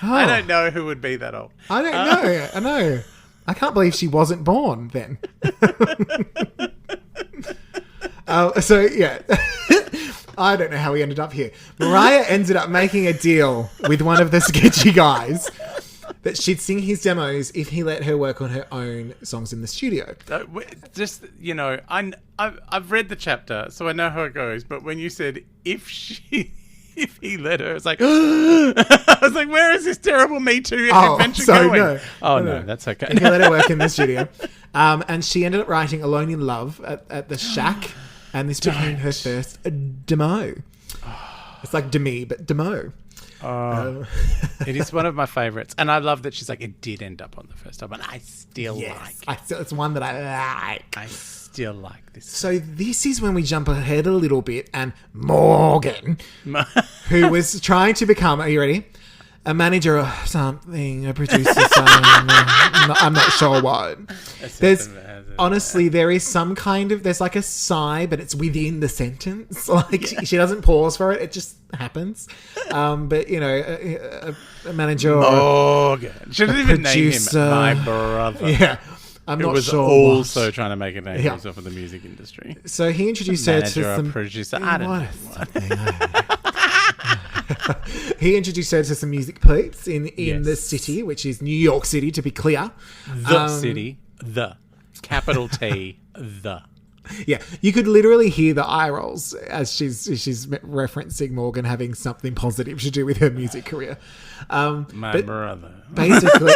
I don't know who would be that old. I don't know. I know. I can't believe she wasn't born then. So, yeah. I don't know how we ended up here. Mariah ended up making a deal with one of the sketchy guys that she'd sing his demos if he let her work on her own songs in the studio. Just, I've read the chapter, so I know how it goes. But when you said, if he let her, it's like, I was like, where is this terrible Me Too adventure going? No, that's okay. If he let her work in the studio. And she ended up writing Alone in Love at the Shack. And this became her first demo. It's like demi, but demo. It is one of my favourites. And I love that she's like, it did end up on the first album. And I still like it. It's one that I like. I still like this. So this is when we jump ahead a little bit. And Morgan, who was trying to become, are you ready? A manager or something, a producer, I'm not sure what. Honestly, there is some kind of, there's like a sigh, but it's within the sentence. Like she doesn't pause for it. It just happens. But, a manager Morgan. Shouldn't even name him my brother. Yeah. I'm not sure. Also trying to make a name for himself in the music industry. So he introduced her to some... producer. I don't know what. He introduced her to some music peeps in the city, which is New York City, to be clear. The city. The. Capital T. The. Yeah, you could literally hear the eye rolls as she's referencing Morgan having something positive to do with her music career. My brother. Basically,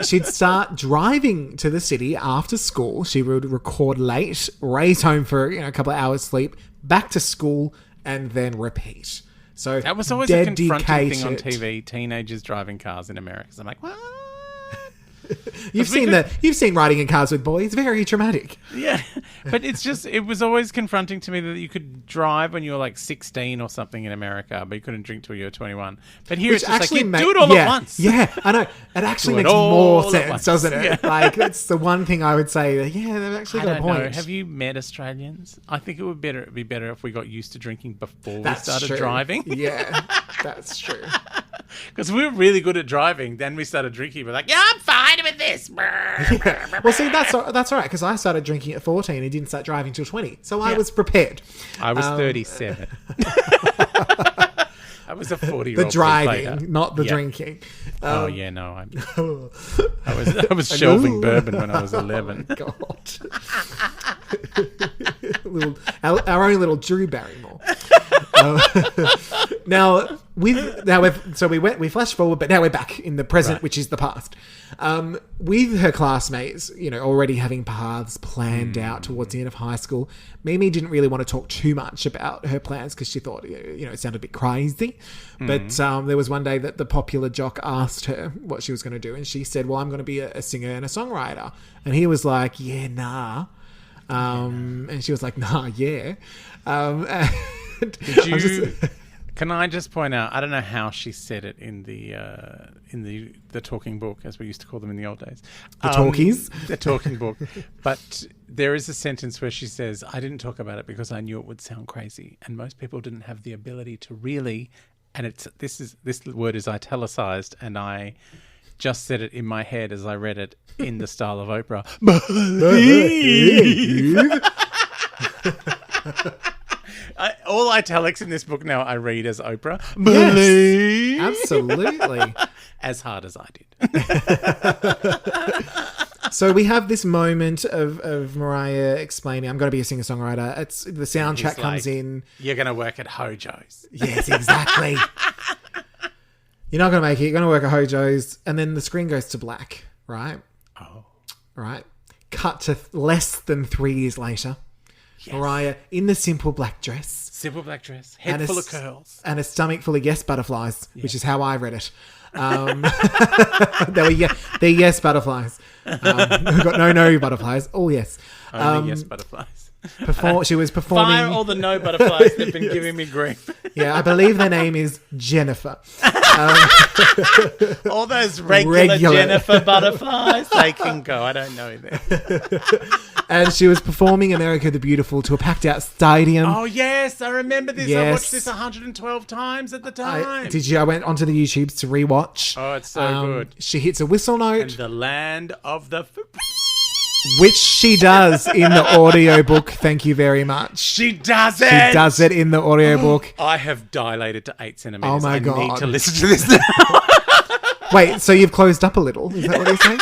she'd start driving to the city after school. She would record late, race home for a couple of hours sleep, back to school, and then repeat. So that was always a confronting thing on TV, teenagers driving cars in America. So I'm like, what? You've seen riding in cars with boys. Very traumatic. Yeah, but it was always confronting to me that you could drive when you were like 16 or something in America, but you couldn't drink till you were 21. But here it's just like, do it all at once. Yeah, I know. It actually makes more sense, doesn't it? Yeah. Like, that's the one thing I would say. That, yeah, they've actually got a point. Know. Have you met Australians? I think it would be better if we got used to drinking before we started driving. Yeah, that's true. Because we were really good at driving. Then we started drinking. We're like, yeah, I'm fine with this. Yeah. Well, see, that's all right, because I started drinking at 14 and didn't start driving till 20. So I was prepared. I was 37. I was a 40-year-old. The driving, not the drinking. No. I was shelving bourbon when I was 11. Oh, God. Our own little Drew Barrymore. We flash forward, but now we're back in the present, which is the past. With her classmates, already having paths planned out towards the end of high school, Mimi didn't really want to talk too much about her plans because she thought, it sounded a bit crazy. But there was one day that the popular jock asked her what she was going to do, and she said, well, I'm going to be a singer and a songwriter. And he was like, yeah, nah. And she was like, nah, yeah. Can I just point out? I don't know how she said it in the talking book, as we used to call them in the old days. The talkies, the talking book. But there is a sentence where she says, "I didn't talk about it because I knew it would sound crazy, and most people didn't have the ability to really." And this word is italicized, and I just said it in my head as I read it in the style of Oprah. Believe. All italics in this book now I read as Oprah. Believe. Yes, absolutely. As hard as I did. So we have this moment of Mariah explaining, I'm going to be a singer-songwriter. The soundtrack comes in. You're going to work at Hojo's. Yes, exactly. You're not going to make it. You're going to work at Hojo's. And then the screen goes to black, right? Oh. Right. Cut to less than 3 years later. Yes. Mariah in the simple black dress. Simple black dress. Head full of curls. And a stomach full of yes butterflies, which is how I read it. They're yes butterflies. We've got no butterflies. All yes. Only yes butterflies. She was performing. Fire all the no butterflies that've been giving me grief. Yeah, I believe their name is Jennifer. All those regular Jennifer butterflies, they can go. I don't know them. And she was performing America the Beautiful to a packed out stadium. Oh, yes. I remember this. Yes. I watched this 112 times at the time. Did you? I went onto the YouTubes to rewatch. Oh, it's so good. She hits a whistle note. And the land of the... Which she does in the audiobook. Thank you very much. She does it. She does it in the audiobook. I have dilated to 8 centimeters. Oh my God. I need to listen to this now. Wait, so you've closed up a little? Is that what you're saying?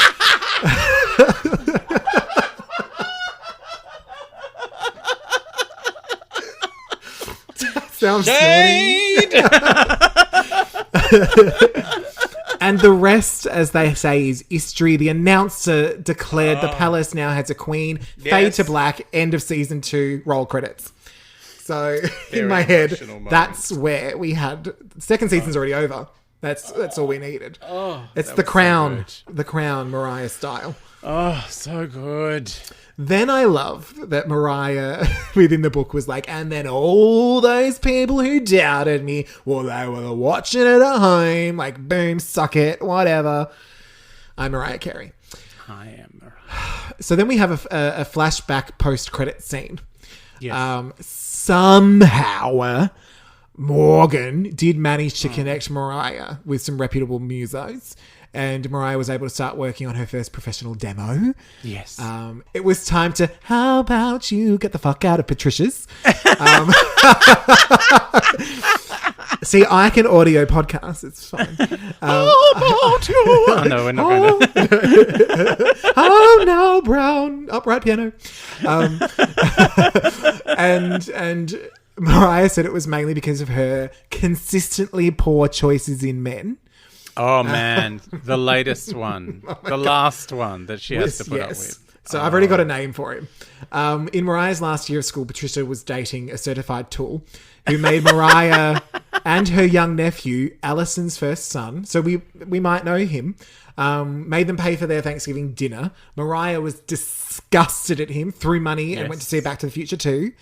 Sounds snorty. And the rest, as they say, is history. The announcer declared the palace now has a queen. Yes. Fade to black. End of season 2. Roll credits. So in my head, that's where we had. Second season's already over. That's all we needed. Oh, it's the crown, the crown, Mariah style. Oh, so good. Then I love that Mariah within the book was like, and then all those people who doubted me, well, they were watching it at home, like, boom, suck it, whatever. I'm Mariah Carey. I am Mariah. So then we have a flashback post-credit scene. Yes. Somehow, Morgan did manage to connect Mariah with some reputable musos, and Mariah was able to start working on her first professional demo. Yes. It was time to, how about you get the fuck out of Patricia's? See, I can audio podcast. It's fine. Oh, no, we're not going to. Oh, no, Brown. Upright piano. And Mariah said it was mainly because of her consistently poor choices in men. Oh, man. The latest one. The last one that she has to put up with. So I've already got a name for him. In Mariah's last year of school, Patricia was dating a certified tool who made Mariah and her young nephew Allison's first son. So we might know him. Made them pay for their Thanksgiving dinner. Mariah was disgusted at him, threw money, and went to see Back to the Future too.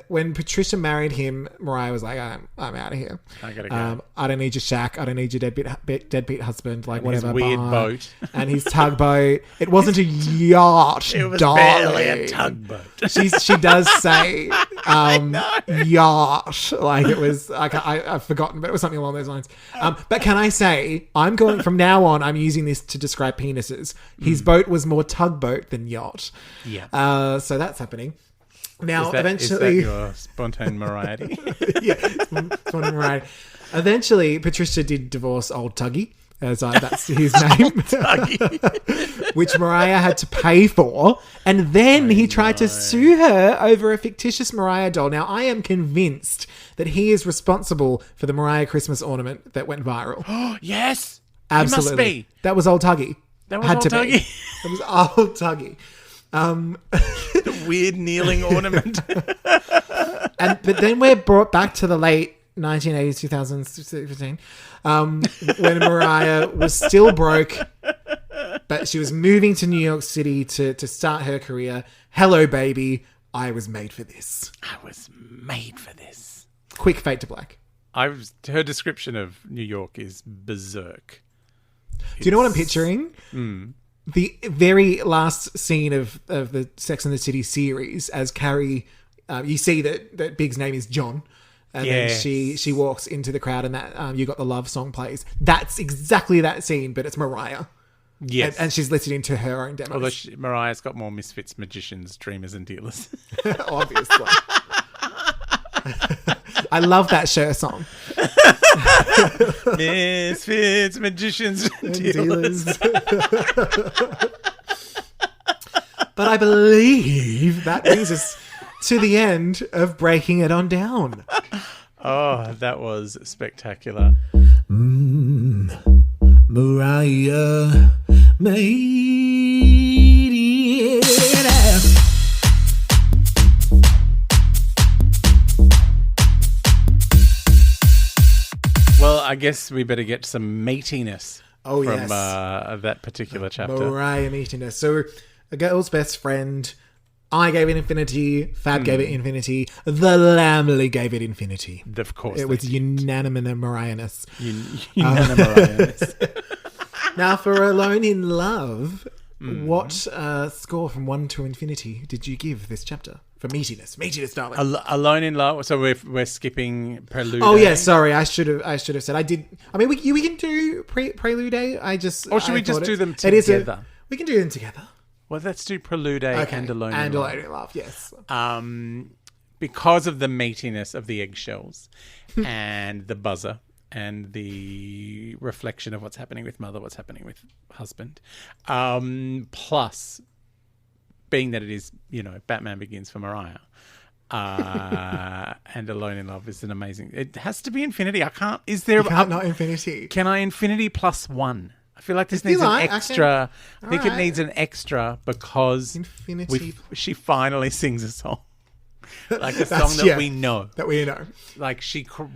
When Patricia married him, Mariah was like, I'm out of here. I gotta go. I don't need your shack. I don't need your deadbeat husband. Like, and whatever. His weird boat. And his tugboat. It wasn't a yacht, It was darling. barely a tugboat. She does say yacht. Like, it was, I've forgotten, but it was something along those lines. But can I say, I'm going, from now on, I'm using this to describe penises. His boat was more tugboat than yacht. Yeah. So that's happening. Now, Is that eventually... your spontaneous variety? Spontaneous variety. Eventually, Patricia did divorce old Tuggy. That's his name. Which Mariah had to pay for. And then he tried to sue her over a fictitious Mariah doll. Now, I am convinced that he is responsible for the Mariah Christmas ornament that went viral. Yes. Absolutely. He must be. That was old Tuggy. That was old Tuggy. That was old Tuggy. The weird kneeling ornament. But then we're brought back to the late 1980s, 2015, when Mariah was still broke, but she was moving to New York City to start her career. Hello, baby. I was made for this. I was made for this. Quick fade to black. Her description of New York is berserk. Do you know what I'm picturing? The very last scene of the Sex and the City series, as Carrie, you see that Big's name is John, and then she walks into the crowd, and that You Got the Love song plays. That's exactly that scene, but it's Mariah. Yes. And she's listening to her own demos. Although Mariah's got more misfits, magicians, dreamers, and dealers. Obviously. I love that Cher song. Misfits, magicians, and dealers. But I believe that brings us to the end of Breaking It On Down. Oh, that was spectacular. Mariah made it out. Well, I guess we better get some meatiness from yes. That particular chapter. Mariah meatiness. So, a girl's best friend. I gave it infinity. Fab gave it infinity. The Lamley gave it infinity. Of course. It was unanimous Mariah-ness. Unanimous. Now, for Alone in Love, what score from 1 to infinity did you give this chapter? For meatiness. Meatiness, darling. Alone in Love. So we're skipping Prelude. Oh, yeah, sorry. I should have said. I did. I mean, we can do Prelude. Or should we just do them together? We can do them together. Well, let's do Prelude and Alone in Love. And Alone in Love, yes. Because of the meatiness of the eggshells and the buzzer and the reflection of what's happening with mother, what's happening with husband, plus being that it is, Batman Begins for Mariah, and Alone in Love is an amazing... It has to be infinity. I can't... Is there... You can't not infinity. Can I infinity plus 1? I feel like this needs an extra. I think it needs an extra because she finally sings a song. Like a song that we know. That we know. Like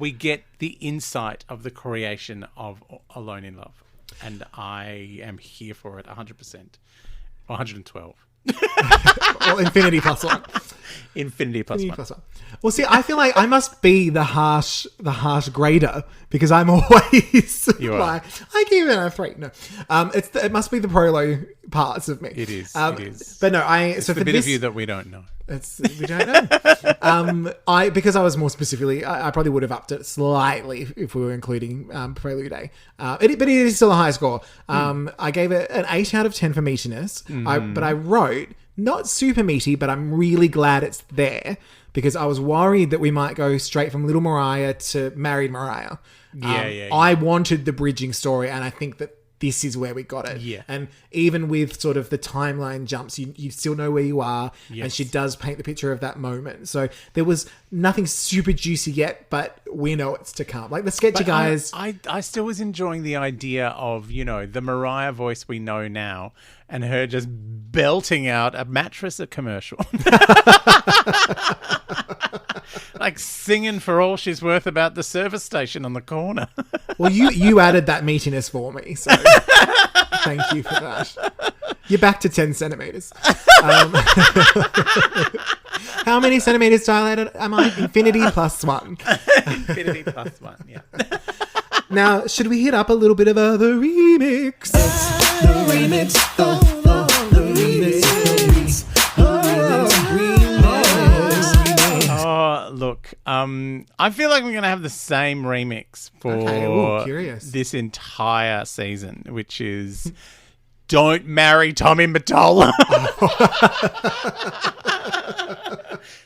we get the insight of the creation of Alone in Love. And I am here for it 100%. 112. Well, infinity plus 1. Infinity plus one. Well, see, I feel like I must be the harsh grader because I'm always You are. like, I give it a 3. No, it must be the prolo parts of me. It is. But no, It's the bit of you that we don't know. We don't know. Because I was more specifically, I probably would have upped it slightly if we were including Prelude A. But it is still a high score. I gave it an 8 out of 10 for meatiness. But I wrote, not super meaty, but I'm really glad it's there because I was worried that we might go straight from Little Mariah to Married Mariah. Yeah. I wanted the bridging story, and I think that this is where we got it. Yeah. And even with sort of the timeline jumps, you still know where you are. Yes. And she does paint the picture of that moment. So there was nothing super juicy yet, but we know it's to come. Like the sketchy guys. I still was enjoying the idea of, the Mariah voice we know now and her just belting out a mattress commercial. Like singing for all she's worth about the service station on the corner. Well, you added that meatiness for me, so thank you for that. You're back to 10 centimeters. How many centimeters dilated am I? Infinity plus 1. Infinity plus 1, yeah. Now, should we hit up a little bit of the remix? The remix. The remix. Oh, look. I feel like we're going to have the same remix for this entire season, which is Don't Marry Tommy Mottola.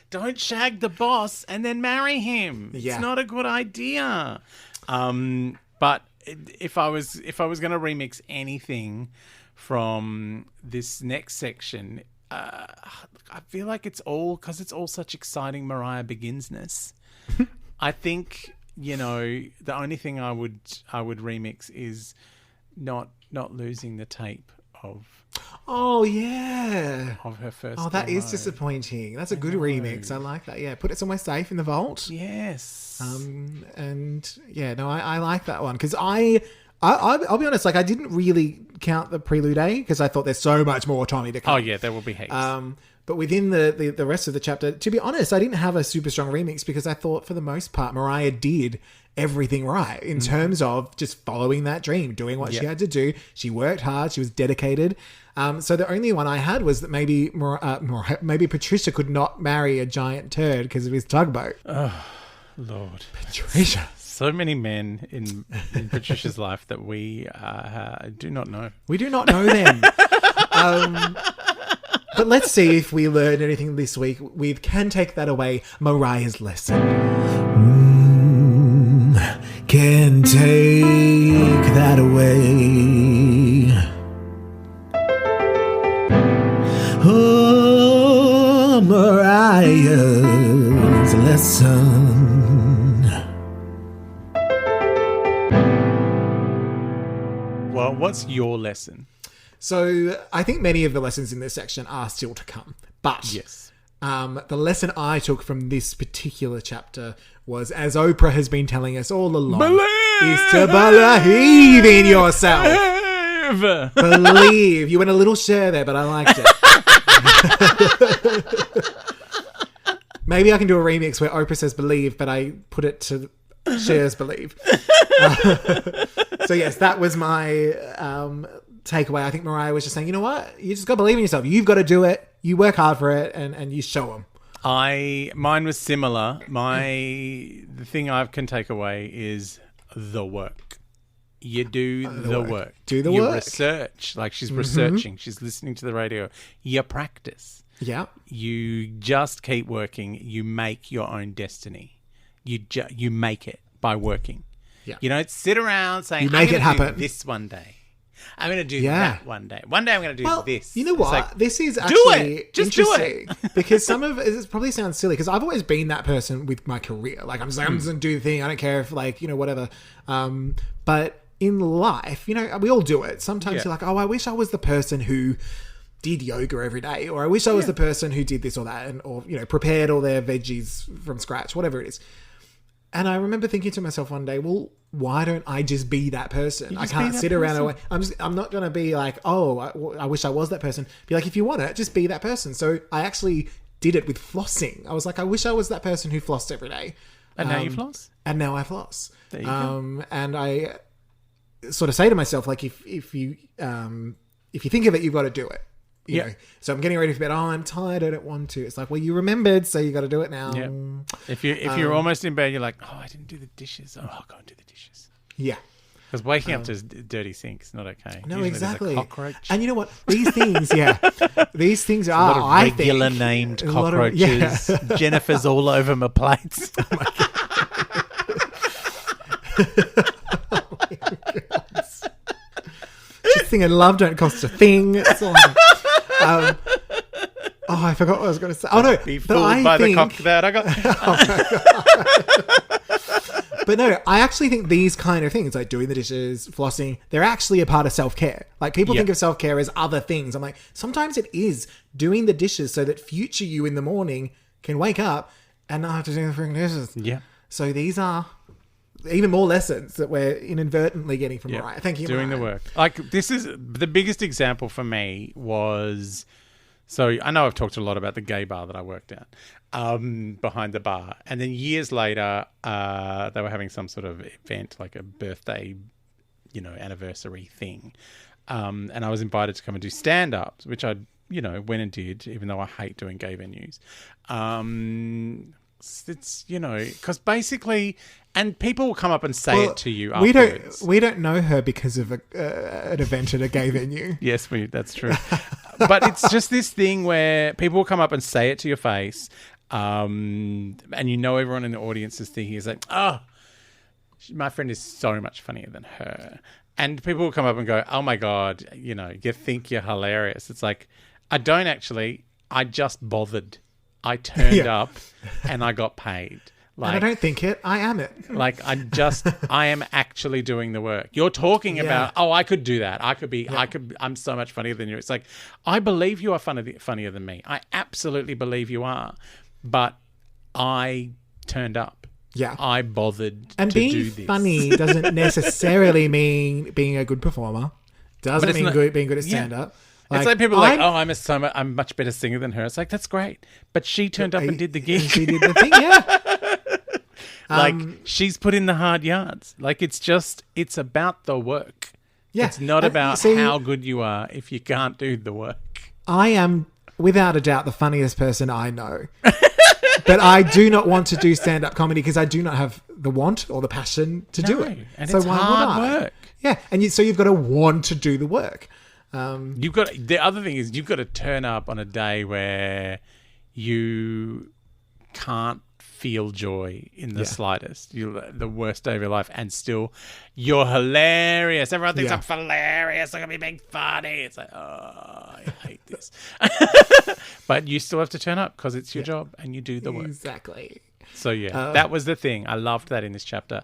Don't shag the boss and then marry him. Yeah. It's not a good idea. But if I was going to remix anything from this next section, I feel like it's all because it's all such exciting Mariah Beginsness. I think the only thing I would remix is not losing the tape of. Oh yeah, of her first. Oh, that demo. is disappointing. That's a good remix. I like that. Yeah, put it somewhere safe in the vault. Yes. And yeah, no, I like that one because I'll be honest. Like, I didn't really count the Prelude A because I thought there's so much more Tommy to come. Oh yeah, there will be heaps. But within the rest of the chapter, to be honest, I didn't have a super strong remix because I thought for the most part Mariah did everything right in terms of just following that dream, doing what she had to do. She worked hard. She was dedicated. So the only one I had was that maybe Patricia could not marry a giant turd because of his tugboat. Oh, Lord. Patricia. So many men in Patricia's life that we do not know. We do not know them. But let's see if we learned anything this week with Can Take That Away, Mariah's lesson. Can take that away. Oh, Mariah's lesson. Well, what's your lesson? So I think many of the lessons in this section are still to come. But yes, the lesson I took from this particular chapter was, as Oprah has been telling us all along, is to believe in yourself. Believe. You went a little share there, but I liked it. Maybe I can do a remix where Oprah says believe, but I put it to Cher's believe. So yes, that was my takeaway. I think Mariah was just saying, you know what? You just got to believe in yourself. You've got to do it. You work hard for it, and you show them. Mine was similar. The thing I can take away is the work. You do the work. Do the you work. research. Like she's researching. She's listening to the radio. You practice. Yeah. You just keep working. You make your own destiny. You make it by working. Yeah. You don't sit around saying, you make I'm it happen. Do this one day. I'm going to do that one day. One day I'm going to do this. You know what? Like, this is actually Just interesting do it. because some of it probably sounds silly because I've always been that person with my career. Like I'm just going to do the thing. I don't care if whatever. But in life, we all do it. Sometimes you're like, oh, I wish I was the person who did yoga every day, or I wish I was the person who did this or that, or prepared all their veggies from scratch, whatever it is. And I remember thinking to myself one day, well, why don't I just be that person? I can't sit around and I'm not going to be like, oh, I wish I was that person. Be like, if you want it, just be that person. So I actually did it with flossing. I was like, I wish I was that person who flossed every day. And now you floss? And now I floss. There you go. And I sort of say to myself, like, if you think of it, you've got to do it. You know? So I'm getting ready for bed. Oh, I'm tired. I don't want to. It's like, well, you remembered, so you got to do it now. Yeah. If you're almost in bed, you're like, oh, I didn't do the dishes. Oh, I'll go and do the dishes. Yeah. Because waking up to dirty sink's not okay. No, Usually exactly. there's a cockroach. And you know what? These things, these things are, A lot of regular named cockroaches. Jennifer's all over my plates. Oh my God. Just singing "Love Don't Cost a Thing." That's all I forgot what I was going to say. Oh no, Be fooled by the cock that I got. But no, I actually think these kind of things, like doing the dishes, flossing, they're actually a part of self-care. Like, people think of self-care as other things. I'm like, sometimes it is doing the dishes so that future you in the morning can wake up and not have to do the freaking dishes. Yeah. So these are even more lessons that we're inadvertently getting from Mariah. Thank you, doing Mariah. the work. Like, this is the biggest example for me was... So I know I've talked a lot about the gay bar that I worked at, behind the bar. And then years later, they were having some sort of event, like a birthday, anniversary thing. And I was invited to come and do stand-ups, which I, went and did, even though I hate doing gay venues. It's, because basically... And people will come up and say it to you afterwards. We don't know her because of an event at a gay venue. Yes, that's true. But it's just this thing where people will come up and say it to your face, and everyone in the audience is thinking, is like, oh, my friend is so much funnier than her. And people will come up and go, oh my God, you think you're hilarious. It's like, I don't actually. I just bothered. I turned up and I got paid. Like, and I don't think it. I am it. Like, I am actually doing the work. You're talking about, oh, I could do that. I'm so much funnier than you. It's like, I believe you are funnier than me. I absolutely believe you are. But I turned up. Yeah. I bothered and to do being this. funny doesn't necessarily mean being a good performer. Doesn't mean being good at stand-up. It's like people are like, oh, I'm much better singer than her. It's like, that's great. But she turned up and did the gig. She did the thing, yeah. Like, she's put in the hard yards. Like, it's about the work. Yeah. It's not about how good you are if you can't do the work. I am, without a doubt, the funniest person I know. But I do not want to do stand-up comedy because I do not have the want or the passion to do it. And so it's hard work. Yeah. And so you've got to want to do the work. The other thing is, you've got to turn up on a day where you can't feel joy in the slightest. The worst day of your life, and still you're hilarious. Everyone thinks I'm hilarious. I'm gonna be being funny. It's like, oh, I hate this. But you still have to turn up because it's your job and you do the work. Exactly. So that was the thing. I loved that in this chapter.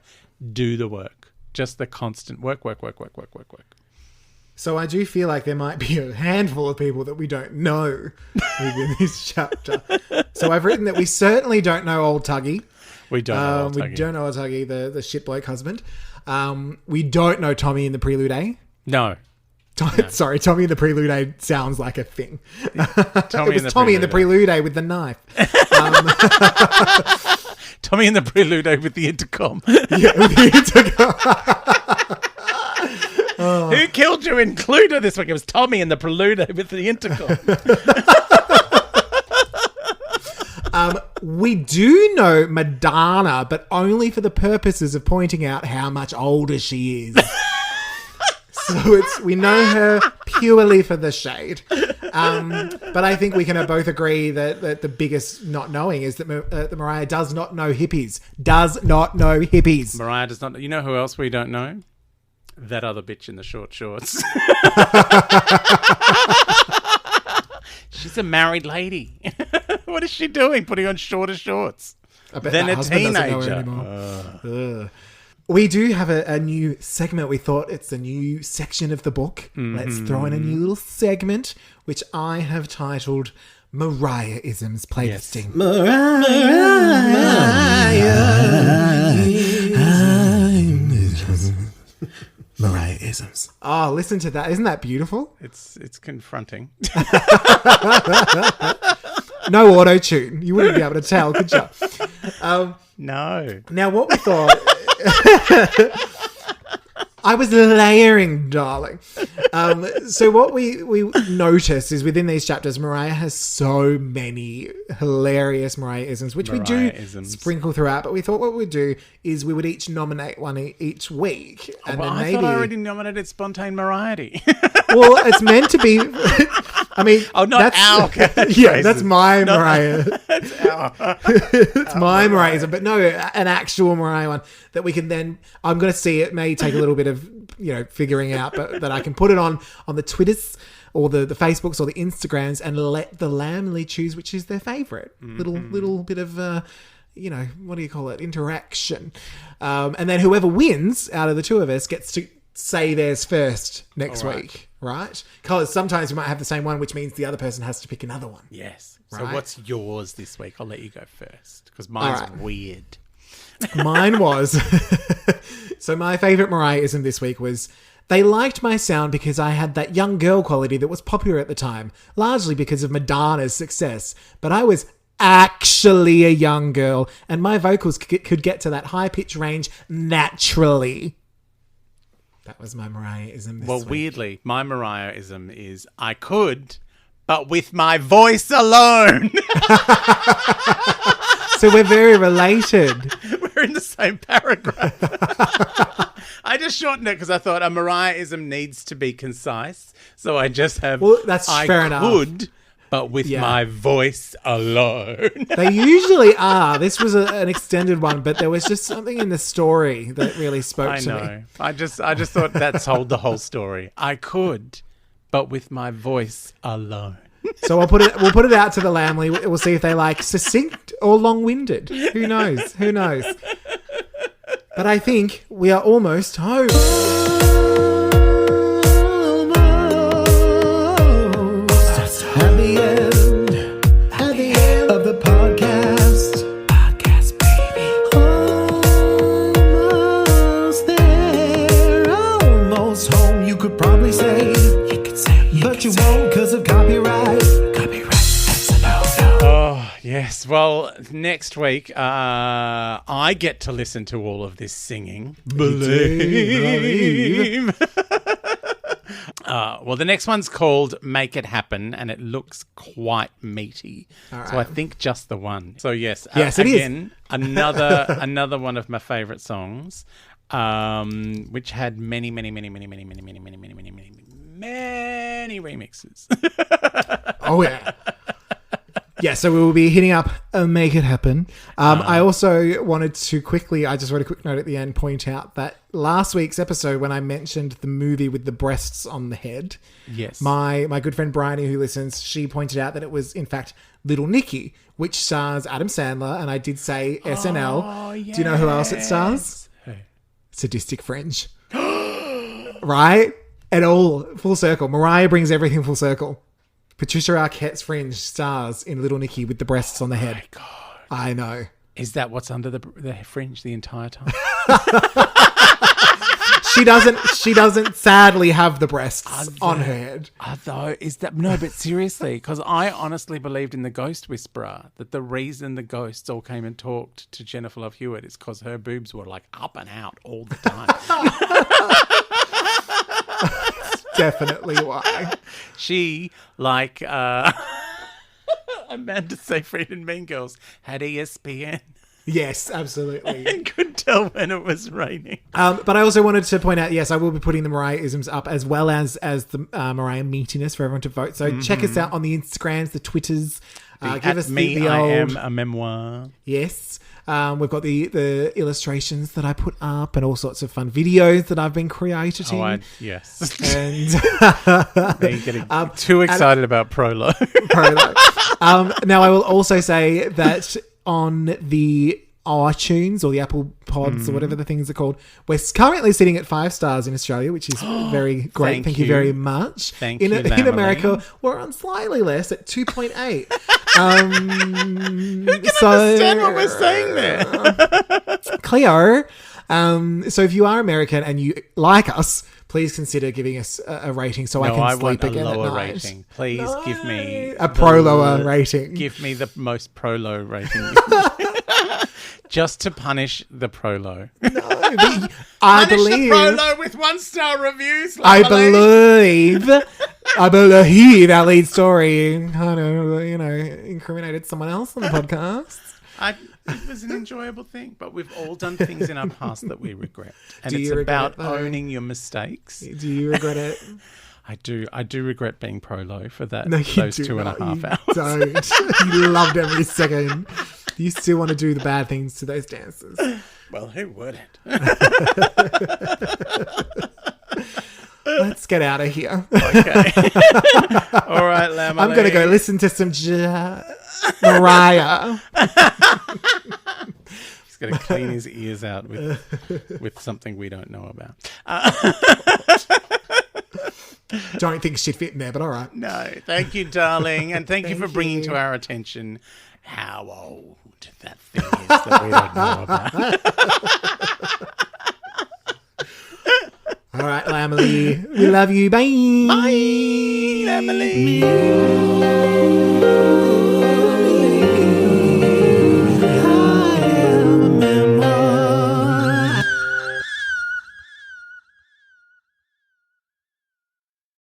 Do the work. Just the constant work. So I do feel like there might be a handful of people that we don't know within this chapter. So I've written that we certainly don't know old Tuggy. We don't know old Tuggy. We don't know old Tuggy, the shit bloke husband. We don't know Tommy in the Prelude. No. Sorry, Tommy in the Prelude sounds like a thing. Tommy in the Prelude with the knife. Tommy in the Prelude with the intercom. Yeah, with the intercom. Who killed you in Cluedo this week? It was Tommy in the Prelude with the intercom. We do know Madonna, but only for the purposes of pointing out how much older she is. So we know her purely for the shade. But I think we can both agree that the biggest not knowing is that Mariah does not know hippies. Mariah does not. You know who else we don't know? That other bitch in the short shorts. She's a married lady. What is she doing? Putting on shorter shorts than a teenager. We do have a new segment. We thought it's a new section of the book. Mm-hmm. Let's throw in a new little segment, which I have titled Mariah-isms Playlisting. Yes. Mariah-isms. Oh, listen to that. Isn't that beautiful? It's confronting. No auto-tune. You wouldn't be able to tell, could you? No. Now, what we thought... I was layering, darling. So what we notice is within these chapters, Mariah has so many hilarious Mariah-isms, which we do sprinkle throughout. But we thought what we'd do is we would each nominate one each week. And then I thought I already nominated Spontaneous Mariah. Well, it's meant to be... I mean... Oh, not our catchphrases. Yeah, that's my Mariah. That's our... It's my Mariah-ism. But no, an actual Mariah one that we can then... I'm going to see it may take a little bit of, figuring out, but that I can put it on the Twitters or the Facebooks or the Instagrams and let the Lamley choose which is their favourite. Little bit of... what do you call it? Interaction. And then whoever wins out of the two of us gets to say theirs first next week, right? Because sometimes we might have the same one, which means the other person has to pick another one. Yes. Right? So what's yours this week? I'll let you go first because mine's weird. Mine was... So my favourite Mariah-ism this week was... They liked my sound because I had that young girl quality that was popular at the time, largely because of Madonna's success. But I was actually a young girl, and my vocals could get to that high-pitch range naturally. That was my Mariah-ism this week. Weirdly, my Mariah-ism is I could, but with my voice alone. So we're very related. We're in the same paragraph. I just shortened it because I thought a Mariah-ism needs to be concise. So I just have that's fair enough. I could, but with my voice alone. They usually are. This was an extended one, but there was just something in the story that really spoke to me. I just thought that told the whole story. I could, but with my voice alone. So we'll put it out to the Lamley. We'll see if they like succinct or long-winded. Who knows? But I think we are almost home. At the end of the podcast, baby. Almost there, almost home. You could probably say, but you won't because of copyright. That's a no-no. Oh, yes. Well, next week, I get to listen to all of this singing. Believe. Well, the next one's called Make It Happen, and it looks quite meaty. Right. So I think just the one. So yes, it again, is. another one of my favourite songs, which had many remixes. Oh yeah. Yeah, so we will be hitting up Make It Happen. I also wanted to quickly, I just wrote a quick note at the end, point out that last week's episode when I mentioned the movie with the breasts on the head, yes, my good friend Bryony who listens, she pointed out that it was in fact Little Nicky, which stars Adam Sandler, and I did say SNL. Oh, yes. Do you know who else it stars? Who? Sadistic Fringe. Right? And all full circle. Mariah brings everything full circle. Patricia Arquette's Fringe stars in Little Nicky with the breasts on the head. Oh my God. I know. Is that what's under the fringe the entire time? She doesn't sadly have the breasts on her head. No, but seriously, because I honestly believed in the Ghost Whisperer that the reason the ghosts all came and talked to Jennifer Love Hewitt is because her boobs were like up and out all the time. Definitely why. She, like Amanda Seyfried in Mean Girls, had ESPN. Yes, absolutely. And could tell when it was raining. But I also wanted to point out, yes, I will be putting the Mariah-isms up as well as the Mariah meatiness for everyone to vote. So check us out on the Instagrams, the Twitters. Give us the I old... am a memoir. Yes. We've got the illustrations that I put up and all sorts of fun videos that I've been creating. Yes. And you're getting too excited about Prolo. Now, I will also say that on the iTunes or the Apple Pods or whatever the things are called, we're currently sitting at 5 stars in Australia, which is very great. Thank you very much. Thank you, in America, we're on slightly less at 2.8. Who can understand what we're saying there? Cleo. So if you are American and you like us, please consider giving us a rating so I can sleep again at night. Rating. Please give me a pro-lower rating. Give me the most pro-low rating. Just to punish the pro-low. No, I believe the pro-low with 1-star reviews. I believe our lead story kind of, incriminated someone else on the podcast. It was an enjoyable thing, but we've all done things in our past that we regret. And it's regret about owning your mistakes. Do you regret it? I do regret being pro-low for that. No, those 2.5 hours. Don't. You loved every second. You still want to do the bad things to those dances. Well, who wouldn't? Let's get out of here. Okay. All right, Lamely. I'm going to go listen to some Mariah. He's going to clean his ears out with something we don't know about. Don't think she'd fit in there, but all right. No, thank you, darling. And thank you for bringing to our attention how old that thing is that we don't know about. All right, Lamely. We love you. Bye. Bye, Lamely.